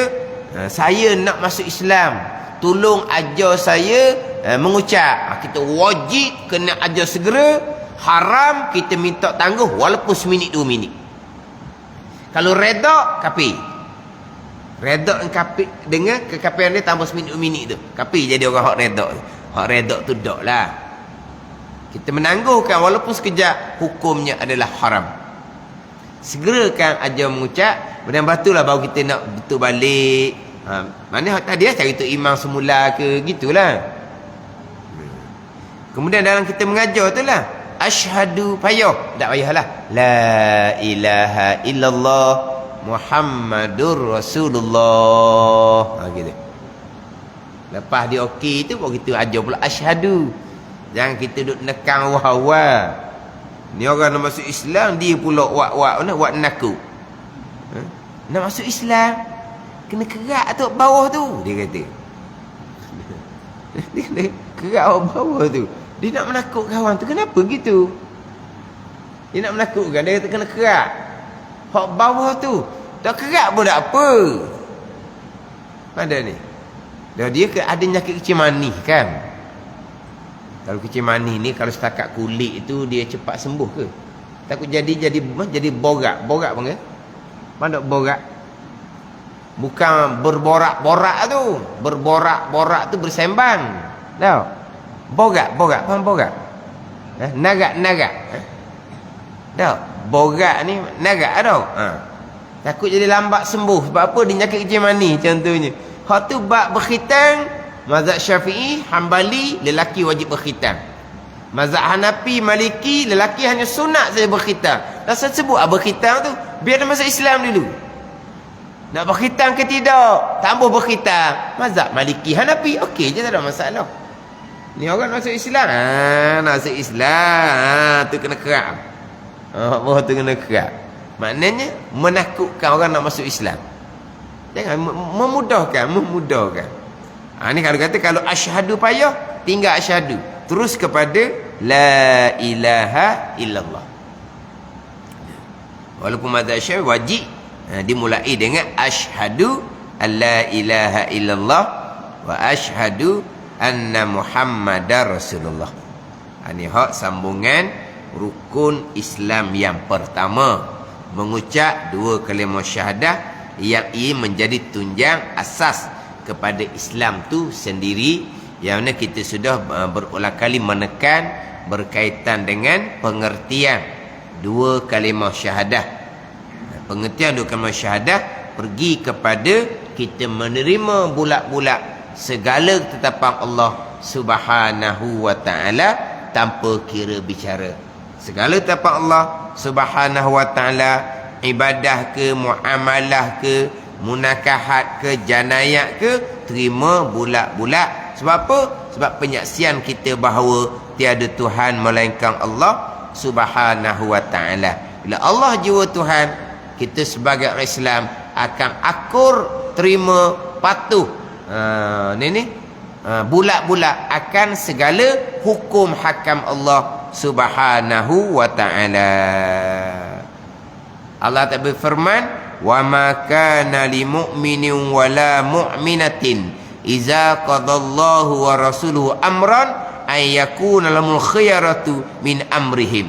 saya nak masuk Islam, tolong ajar saya mengucap. Kita wajib kena ajar segera. Haram kita minta tangguh walaupun seminit 2 minit. Kalau redha, kapir. Redha dengan kekapiran dia tambah seminit 2 minit tu. Kapir jadi orang hak redha. Hak redha tu dak lah. Kita menangguhkan walaupun sekejap, hukumnya adalah haram. Segerakan ajar mengucap, kemudian batulah baru kita nak betul balik. Mana tadi cari tu imam semula ke, gitulah. Kemudian dalam kita mengajar tu lah, asyhadu, payah, tak payahlah. La ilaha illallah Muhammadur Rasulullah. Gitu. Lepas dia okey tu, baru kita ajar pula asyhadu. Jangan kita duduk nekang awal-awal. Ni orang nak masuk Islam, dia pula wak nakut. Nak masuk Islam, kena kerak tu bawah tu, dia kata. Dia kena kerak bawah tu. Dia nak menakut kawan tu, kenapa gitu? Dia nak menakutkan, dia kata kena kerak hak bawah tu. Tak kerak pun tak apa. Ada ni. Dia ada nyakit kecil manis kan. Kalau kecil manis ni, kalau setakat kulit itu dia cepat sembuh ke? Takut jadi borak. Borak panggil? Mana borak? Bukan berborak-borak tu. Berborak-borak tu bersembang. Tahu? Borak. Faham borak? Narak. Tahu? Borak ni narak tau. Takut jadi lambat sembuh. Sebab apa? Dia nyakit kecil manis contohnya. Hak tu bab berkhitang. Mazhab Syafi'i, Hambali, lelaki wajib berkhitan. Mazhab Hanafi, Maliki, lelaki hanya sunat saja berkhitan. Rasa sebut berkhitan tu, biar dia masuk Islam dulu. Nak berkhitan ke tidak? Tambah berkhitan. Mazhab Maliki, Hanafi, okey je, tak ada masalah. Ni orang masuk Islam. Nak masuk Islam. Tu kena kerak. Bawah tu kena kerak. Maknanya, menakutkan orang nak masuk Islam. Jangan, memudahkan. Ni kalau kata kalau asyhadu payah, tinggal asyhadu. Terus kepada la ilaha illallah. Walaupun mazhab Syafi'i wajib dimulai dengan asyhadu alla ilaha illallah wa asyhadu anna Muhammadar Rasulullah. Ini hak sambungan rukun Islam yang pertama. mengucap dua kalimah syahadah yang ia menjadi tunjang asas kepada Islam tu sendiri, yang mana kita sudah berulang kali menekan berkaitan dengan pengertian dua kalimah syahadah. Pengertian dua kalimah syahadah pergi kepada kita menerima bulat-bulat segala ketetapan Allah Subhanahu wa ta'ala tanpa kira bicara. Segala ketetapan Allah Subhanahu wa ta'ala, ibadah ke, muamalah ke, munakahat ke, janayat ke, terima bulat-bulat. Sebab apa? Sebab penyaksian kita bahawa tiada Tuhan melainkan Allah Subhanahu wa ta'ala. Bila Allah jiwa Tuhan, kita sebagai orang Islam akan akur, terima, patuh bulat-bulat akan segala hukum hakam Allah Subhanahu wa ta'ala. Allah tak berfirman, wa ma kana lil mu'minin wala mu'minatin iza qadallahu wa rasuluhu amran ay yakuna lahumul khiyaratu min amrihim.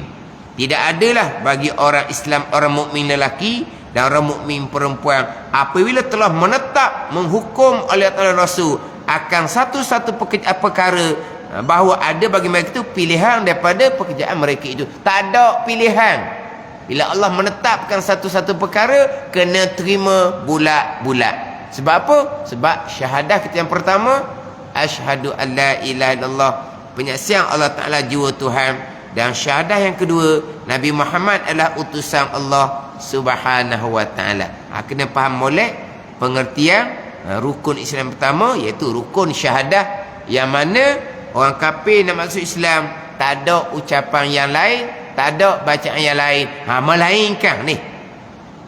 Tidak adalah bagi orang Islam, orang mukmin lelaki dan orang mukmin perempuan, apabila telah menetap menghukum oleh Allah Rasul akan satu-satu perkara, bahawa ada bagi mereka itu pilihan daripada pekerjaan mereka itu. Tak ada pilihan. Bila Allah menetapkan satu-satu perkara, kena terima bulat-bulat. Sebab apa? Sebab syahadah kita yang pertama, asyhadu an la ilaha illallah, penyaksian Allah Ta'ala jiwa Tuhan. Dan syahadah yang kedua, Nabi Muhammad adalah utusan Allah Subhanahu wa ta'ala. Kena faham molek pengertian rukun Islam pertama, iaitu rukun syahadah, yang mana orang kafir nak masuk Islam tak ada ucapan yang lain, tak ada bacaan yang lain, melainkan ni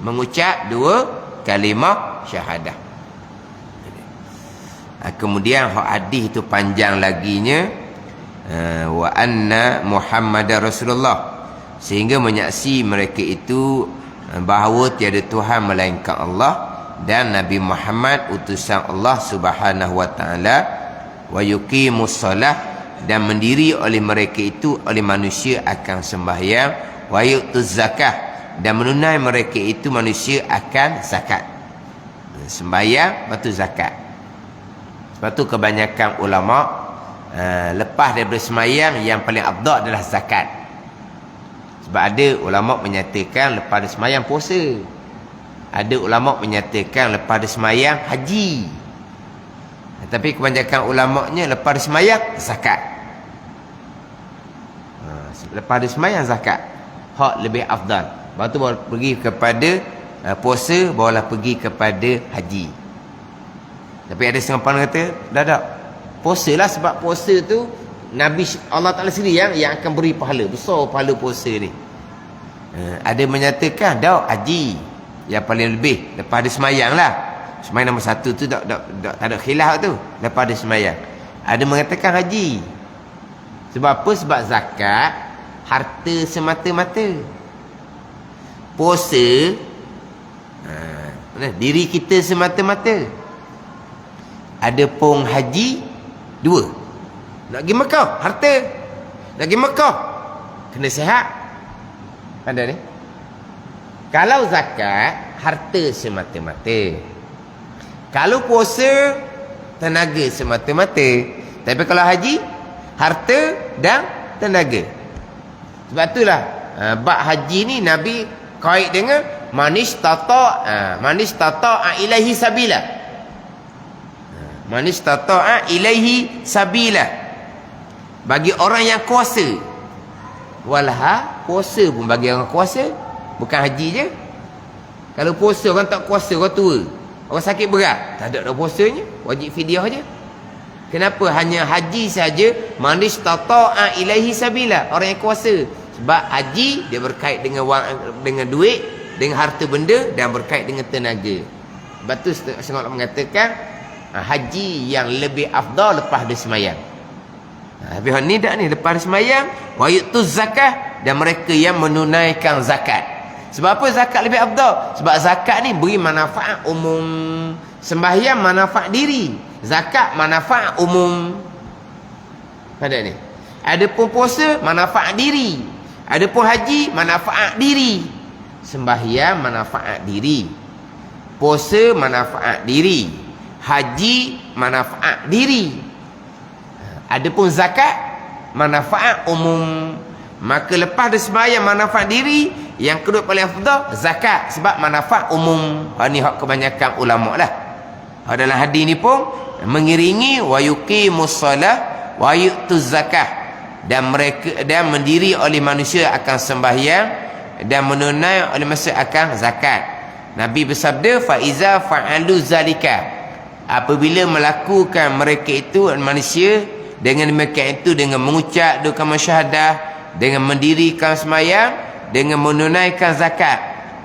mengucap dua kalimah syahadah. Kemudian hadis itu panjang laginya, wa anna Muhammadar Rasulullah, sehingga menyaksi mereka itu bahawa tiada Tuhan melainkan Allah dan Nabi Muhammad utusan Allah Subhanahu wa ta'ala, wa yuqimus salah, dan mendiri oleh mereka itu, oleh manusia, akan sembahyang, wa yu'tuz zakah, dan menunai mereka itu manusia akan zakat. Sembahyang lepas tu zakat. Sebab tu kebanyakan ulama lepas daripada sembahyang yang paling afdal adalah zakat. Sebab ada ulama menyatakan lepas daripada sembahyang puasa, ada ulama menyatakan lepas daripada sembahyang haji, tapi kebanyakan ulamanya lepas daripada sembahyang zakat. Lepas daripada sembahyang zakat hak lebih afdal. Lepas tu baru pergi kepada puasa, barulah pergi kepada haji. Tapi ada setengah pandang kata dah tak, puasalah, sebab puasa tu Nabi Allah Ta'ala sendiri yang akan beri pahala besar, pahala puasa ni. Ada menyatakan dah haji yang paling lebih lepas ada semayang lah. Semayang nombor satu tu tak ada khilaf tu, lepas ada semayang. Ada mengatakan haji. Sebab apa? Sebab zakat harta semata-mata. Puasa diri kita semata-mata. Adapun haji dua. Nak pergi Mekah, harta. Nak pergi Mekah, kena sihat. Ada ni. Kalau zakat, harta semata-mata. Kalau puasa, tenaga semata-mata. Tapi kalau haji, harta dan tenaga. Sebab itulah bab haji ni Nabi kait dengan manis tata'a ilaihi sabila. Manis tata'a ilaihi sabila, bagi orang yang kuasa. Walha, puasa pun bagi orang kuasa, bukan haji je. Kalau puasa orang tak kuasa, orang tua, orang sakit berat, tak ada puasanya, wajib fidyah je. Kenapa hanya haji saja manis tata'a ilaihi sabila, orang yang kuasa? Sebab haji dia berkait dengan wang, dengan duit, dengan harta benda, dan berkait dengan tenaga. Sebab tu setengah orang mengatakan haji yang lebih afdal lepas dia semayang. Tapi ni tak ni, lepas dia semayang wa yu'tuz zakah, dan mereka yang menunaikan zakat. Sebab apa zakat lebih afdal? Sebab zakat ni beri manfaat umum. Sembahyang manfaat diri, zakat manfaat umum. Ada ni. Adapun puasa manfaat diri, adapun haji manfaat diri. Sembahyang manfaat diri, puasa manfaat diri, haji manfaat diri. Adapun zakat manfaat umum. Maka lepas dia sembahyang manfaat diri, yang kedua paling afdal zakat sebab manfaat umum. Ini hak kebanyakan ulama lah. Dalam hadis ni pun mengiringi wa yuqimus solah wa yu'tuz zakah, dan mereka dan mendiri oleh manusia akan sembahyang dan menunai oleh manusia akan zakat. Nabi bersabda fa iza fa'alu zalika, apabila melakukan mereka itu manusia dengan demikian itu, dengan mengucap dua kalimah syahadah, dengan mendirikan sembahyang, dengan menunaikan zakat,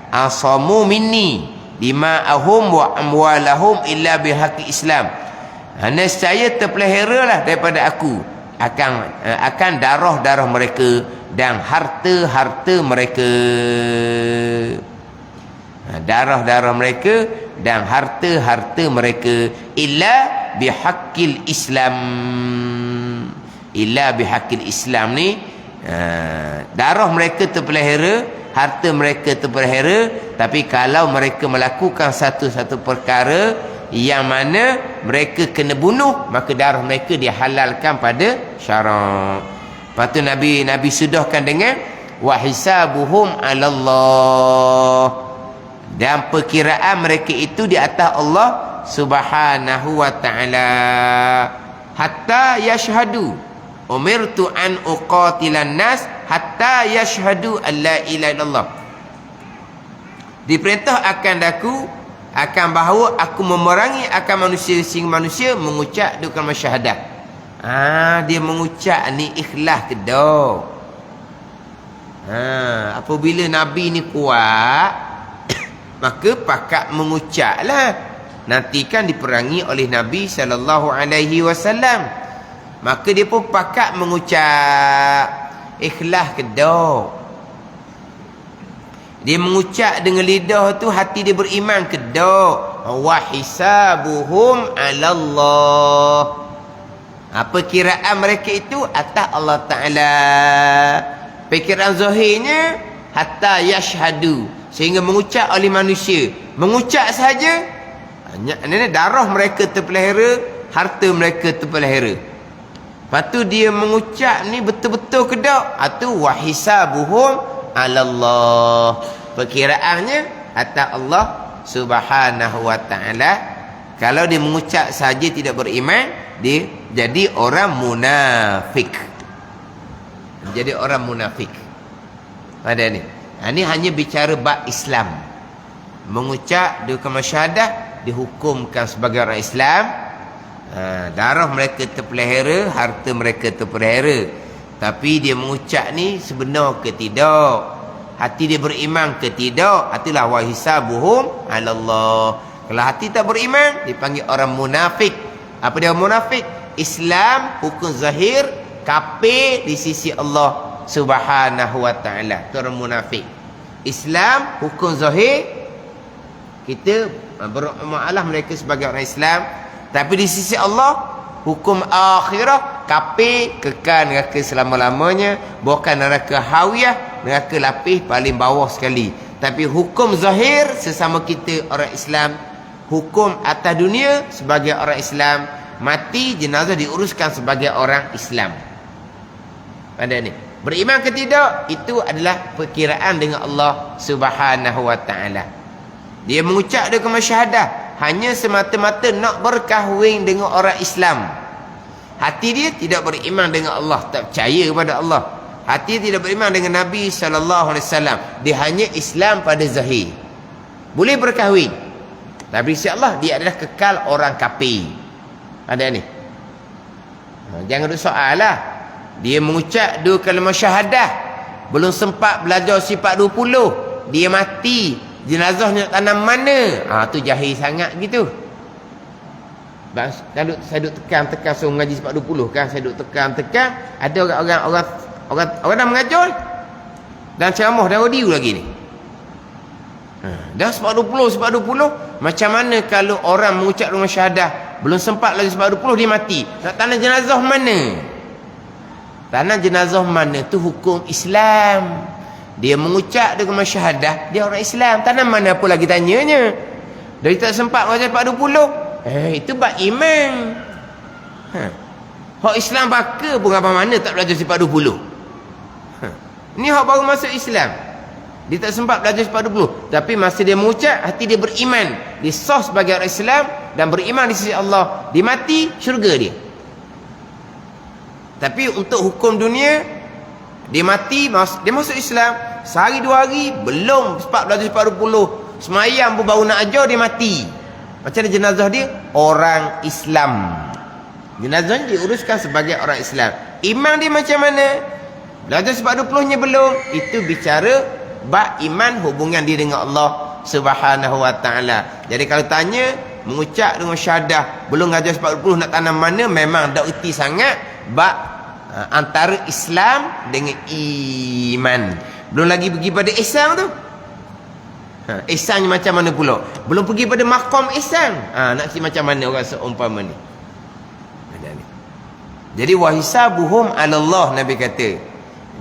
asamu minni dima'ahum wa amwalahum illa bihaqqi Islam, nescaya terpeliharalah daripada aku akan darah-darah mereka dan harta-harta mereka. Darah-darah mereka dan harta-harta mereka illa bihaqqil Islam. Illa bihaqqil Islam ni darah mereka terpelihara, harta mereka terpelihara, tapi kalau mereka melakukan satu-satu perkara yang mana mereka kena bunuh, maka darah mereka dihalalkan pada syarak. Lepas tu Nabi sudahkan dengan wa hisabuhum 'ala Allah, dan perkiraan mereka itu di atas Allah Subhanahu wa ta'ala. Hatta yashhadu umirtu an uqatilan nas hatta yashhadu an la ilaha illallah. Diperintah akan bahawa aku memerangi akan manusia sehingga manusia mengucap dua kalimah syahadah. Dia mengucap ni ikhlas ke dak? Apabila Nabi ni kuat, maka pakat mengucaplah. Nanti kan diperangi oleh Nabi sallallahu alaihi wasallam. Maka dia pun pakat mengucap ikhlas ke dak? Dia mengucap dengan lidah tu, hati dia beriman ke dak? Wa hisabuhum 'ala Allah. Apa kiraan mereka itu atas Allah Taala. Fikiran zahirnya hatta yashhadu, sehingga mengucap oleh manusia. Mengucap saja, darah mereka terpelihara, harta mereka terpelihara. Lepas tu dia mengucap ni betul-betul ke dak? Itu wa hisabuhum 'ala Allah. Perkiraannya atas Allah Subhanahu wa ta'ala. Kalau dia mengucap saja tidak beriman, dia jadi orang munafik. Jadi orang munafik. Ada ni. Ini hanya bicara bab Islam. Mengucap dua kalimah syahadah dihukumkan sebagai orang Islam. Darah mereka terpelihara, harta mereka terpelihara. Tapi dia mengucap ni sebenar ke tidak? Hati dia beriman ke tidak? Itulah wa hisabuhum 'ala Allah. Kalau hati tak beriman, dipanggil orang munafik. Apa dia munafik? Islam hukum zahir, kafir di sisi Allah Subhanahu wa ta'ala. Itu orang munafik. Islam hukum zahir, kita bermuamalah mereka sebagai orang Islam, tapi di sisi Allah hukum akhirah, kafir, kekal neraka selama-lamanya, bukan neraka hawiyah, neraka lapis paling bawah sekali. Tapi hukum zahir sesama kita orang Islam, hukum atas dunia sebagai orang Islam, mati jenazah diuruskan sebagai orang Islam. Pada ni beriman ke tidak, itu adalah perkiraan dengan Allah Subhanahu wa ta'ala. Dia mengucap dua kalimah syahadah hanya semata-mata nak berkahwin dengan orang Islam. Hati dia tidak beriman dengan Allah, tak percaya kepada Allah. Hati dia tidak beriman dengan Nabi SAW. Dia hanya Islam pada zahir. Boleh berkahwin, tapi insya-Allah dia adalah kekal orang kafir. Ada ni. Jangan ada soal lah. Dia mengucap dua kalimah syahadah, belum sempat belajar sifat 20, dia mati, jenazahnya tanam mana? Tu jahil sangat gitu. Saya duk tekan suruh mengaji sifat 20 kan, saya duk tekan. Ada orang dah mengajar dan ceramah dan audio lagi ni. Dah sifat 20. Macam mana kalau orang mengucap kalimah syahadah, belum sempat lagi sifat 20 dia mati? Nak tanam jenazah mana? Tanam jenazah mana tu hukum Islam. dia mengucap dengan syahadah, dia orang Islam. Tanam mana apa lagi tanyanya. Dari tak sempat macam 420. Itu bab iman. Hak Islam baka pun apa mana tak belajar sifat 20. Ni hak baru masuk Islam. Dia tak sempat belajar sifat 20. Tapi masa dia mengucap, hati dia beriman. Dia sah sebagai orang Islam dan beriman di sisi Allah. Dia mati, syurga dia. Tapi untuk hukum dunia, dia mati, dia masuk Islam. Sehari 2 hari, belum belajar sifat 20. Semayang pun baru nak ajar, dia mati. Macam mana jenazah dia? Orang Islam. Jenazah diuruskan sebagai orang Islam. Iman dia macam mana? Belajar sifat 20-nya belum. Itu bicara bab iman, hubungan dia dengan Allah Subhanahu wa ta'ala. Jadi kalau tanya, mengucap dengan syahadah, belum belajar sifat 20 nak tanam mana, memang tak erti sangat bab antara Islam dengan iman. Belum lagi pergi pada ihsan tu. Ihsannya macam mana pula? Belum pergi pada maqam ihsan. Nak si macam mana orang seumpama ni. Jadi wahisabuhum 'ala Allah, Nabi kata.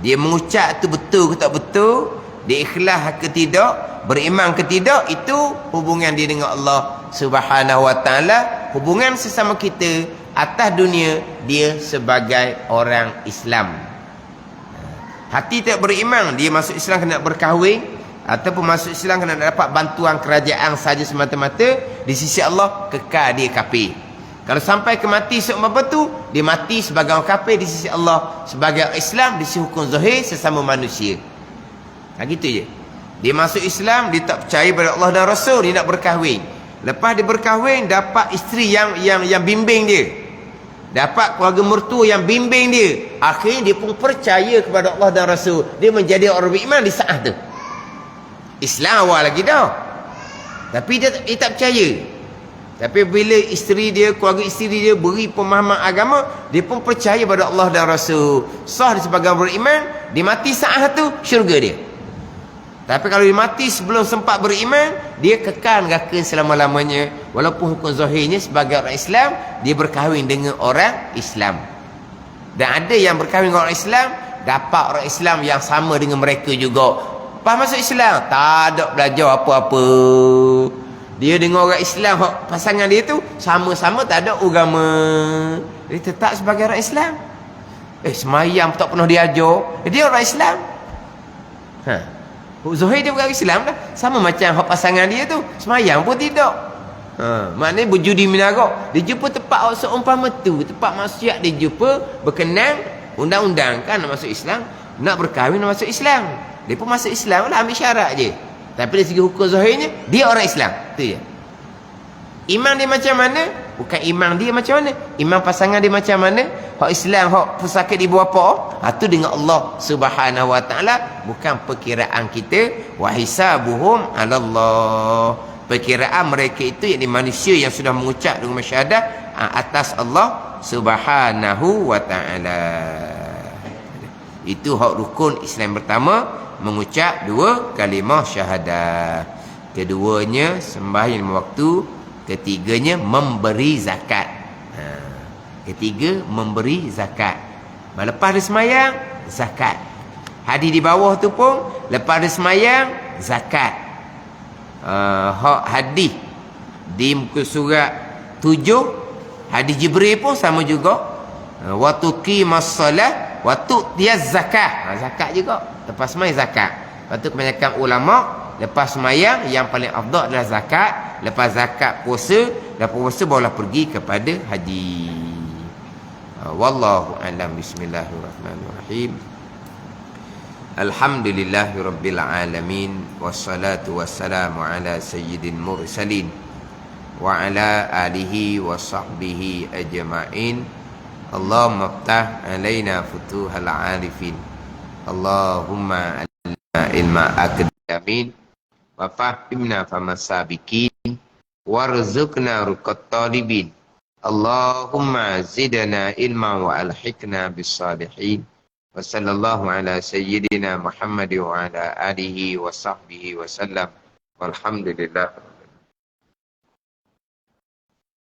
Dia mengucap tu betul ke tak betul, dia ikhlas ke tidak, beriman ke tidak, itu hubungan dia dengan Allah Subhanahu wa ta'ala. Hubungan sesama kita atas dunia, dia sebagai orang Islam. Hati tak beriman, dia masuk Islam kena berkahwin, ataupun masuk Islam kena dapat bantuan kerajaan saja semata-mata, di sisi Allah kekal dia kafir. Kalau sampai ke mati seumpama tu, dia mati sebagai orang kafir di sisi Allah, sebagai orang Islam di sisi hukum zahir sesama manusia. Gitu je. Dia masuk Islam, dia tak percaya pada Allah dan Rasul, dia nak berkahwin. Lepas dia berkahwin, dapat isteri yang bimbing dia, dapat keluarga mertua yang bimbing dia, akhirnya dia pun percaya kepada Allah dan Rasul. Dia menjadi orang beriman di saat tu. Islam awal lagi dah, tapi dia tak percaya. Tapi bila isteri dia, keluarga isteri dia beri pemahaman agama, dia pun percaya pada Allah dan Rasul, sah dia sebagai orang beriman. Dia mati saat tu, syurga dia. Tapi kalau dia mati sebelum sempat beriman, dia kekal neraka selama-lamanya. Walaupun hukum zahirnya sebagai orang Islam, dia berkahwin dengan orang Islam. Dan ada yang berkahwin dengan orang Islam, dapat orang Islam yang sama dengan mereka juga. Pas masuk Islam, tak ada belajar apa-apa. Dia dengan orang Islam, pasangan dia tu sama-sama, tak ada agama. Dia tetap sebagai orang Islam. Semayang tak pernah diajar, dia orang Islam. Zuhair dia bukan Islam dah. Sama macam pasangan dia tu, semayang pun tidak. Maknanya berjudi minarok. Dia jumpa tempat seumpama tu, tempat maksiat dia jumpa, berkenan, undang-undang kan nak masuk Islam, nak berkahwin nak masuk Islam. Dia pun masuk Islam lah, ambil syarat je. Tapi dari segi hukum zahirnya, dia orang Islam. Tu je. Iman dia macam mana? Bukan iman dia macam mana, iman pasangan dia macam mana. Hak Islam, hak pesakit ibu bapa, tu dengan Allah Subhanahu wa ta'ala. Bukan perkiraan kita. Wa hisabuhum 'ala Allah. Perkiraan mereka itu, yakni manusia yang sudah mengucap dengan syahadah atas Allah Subhanahu wa ta'ala. Itu hak rukun Islam pertama, mengucap 2 kalimah syahadah. Keduanya sembahyang 5 waktu. Ketiganya memberi zakat. Ketiga memberi zakat. Lepas dia semayang, zakat. Hadis di bawah tu pun, lepas dia semayang, zakat. Hadis di muka surat 7, hadis Jibril pun sama juga. Waktu qimas salat, waktu dia zakat. Zakat juga. Lepas semayang zakat. Lepas tu kebanyakan ulama, lepas semayang yang paling afdal adalah zakat. Lepas zakat puasa, dan puasa barulah pergi kepada haji. Wallahu a'lam. Bismillahirrahmanirrahim. Alhamdulillahirabbil alamin, wassalatu wassalamu ala sayyidil mursalin wa ala alihi wa sahbihi ajma'in. Allahumma iftah alaina futuhal arifin. Allahumma alina ilma akadamin, wa fahimna famasabikin, warzuqna ruqat talibin. Allahumma zidna ilma wa alhiqna bis salihin. Wa sallallahu ala sayyidina Muhammad wa ala alihi wa sahbihi wa sallam. Walhamdulillah.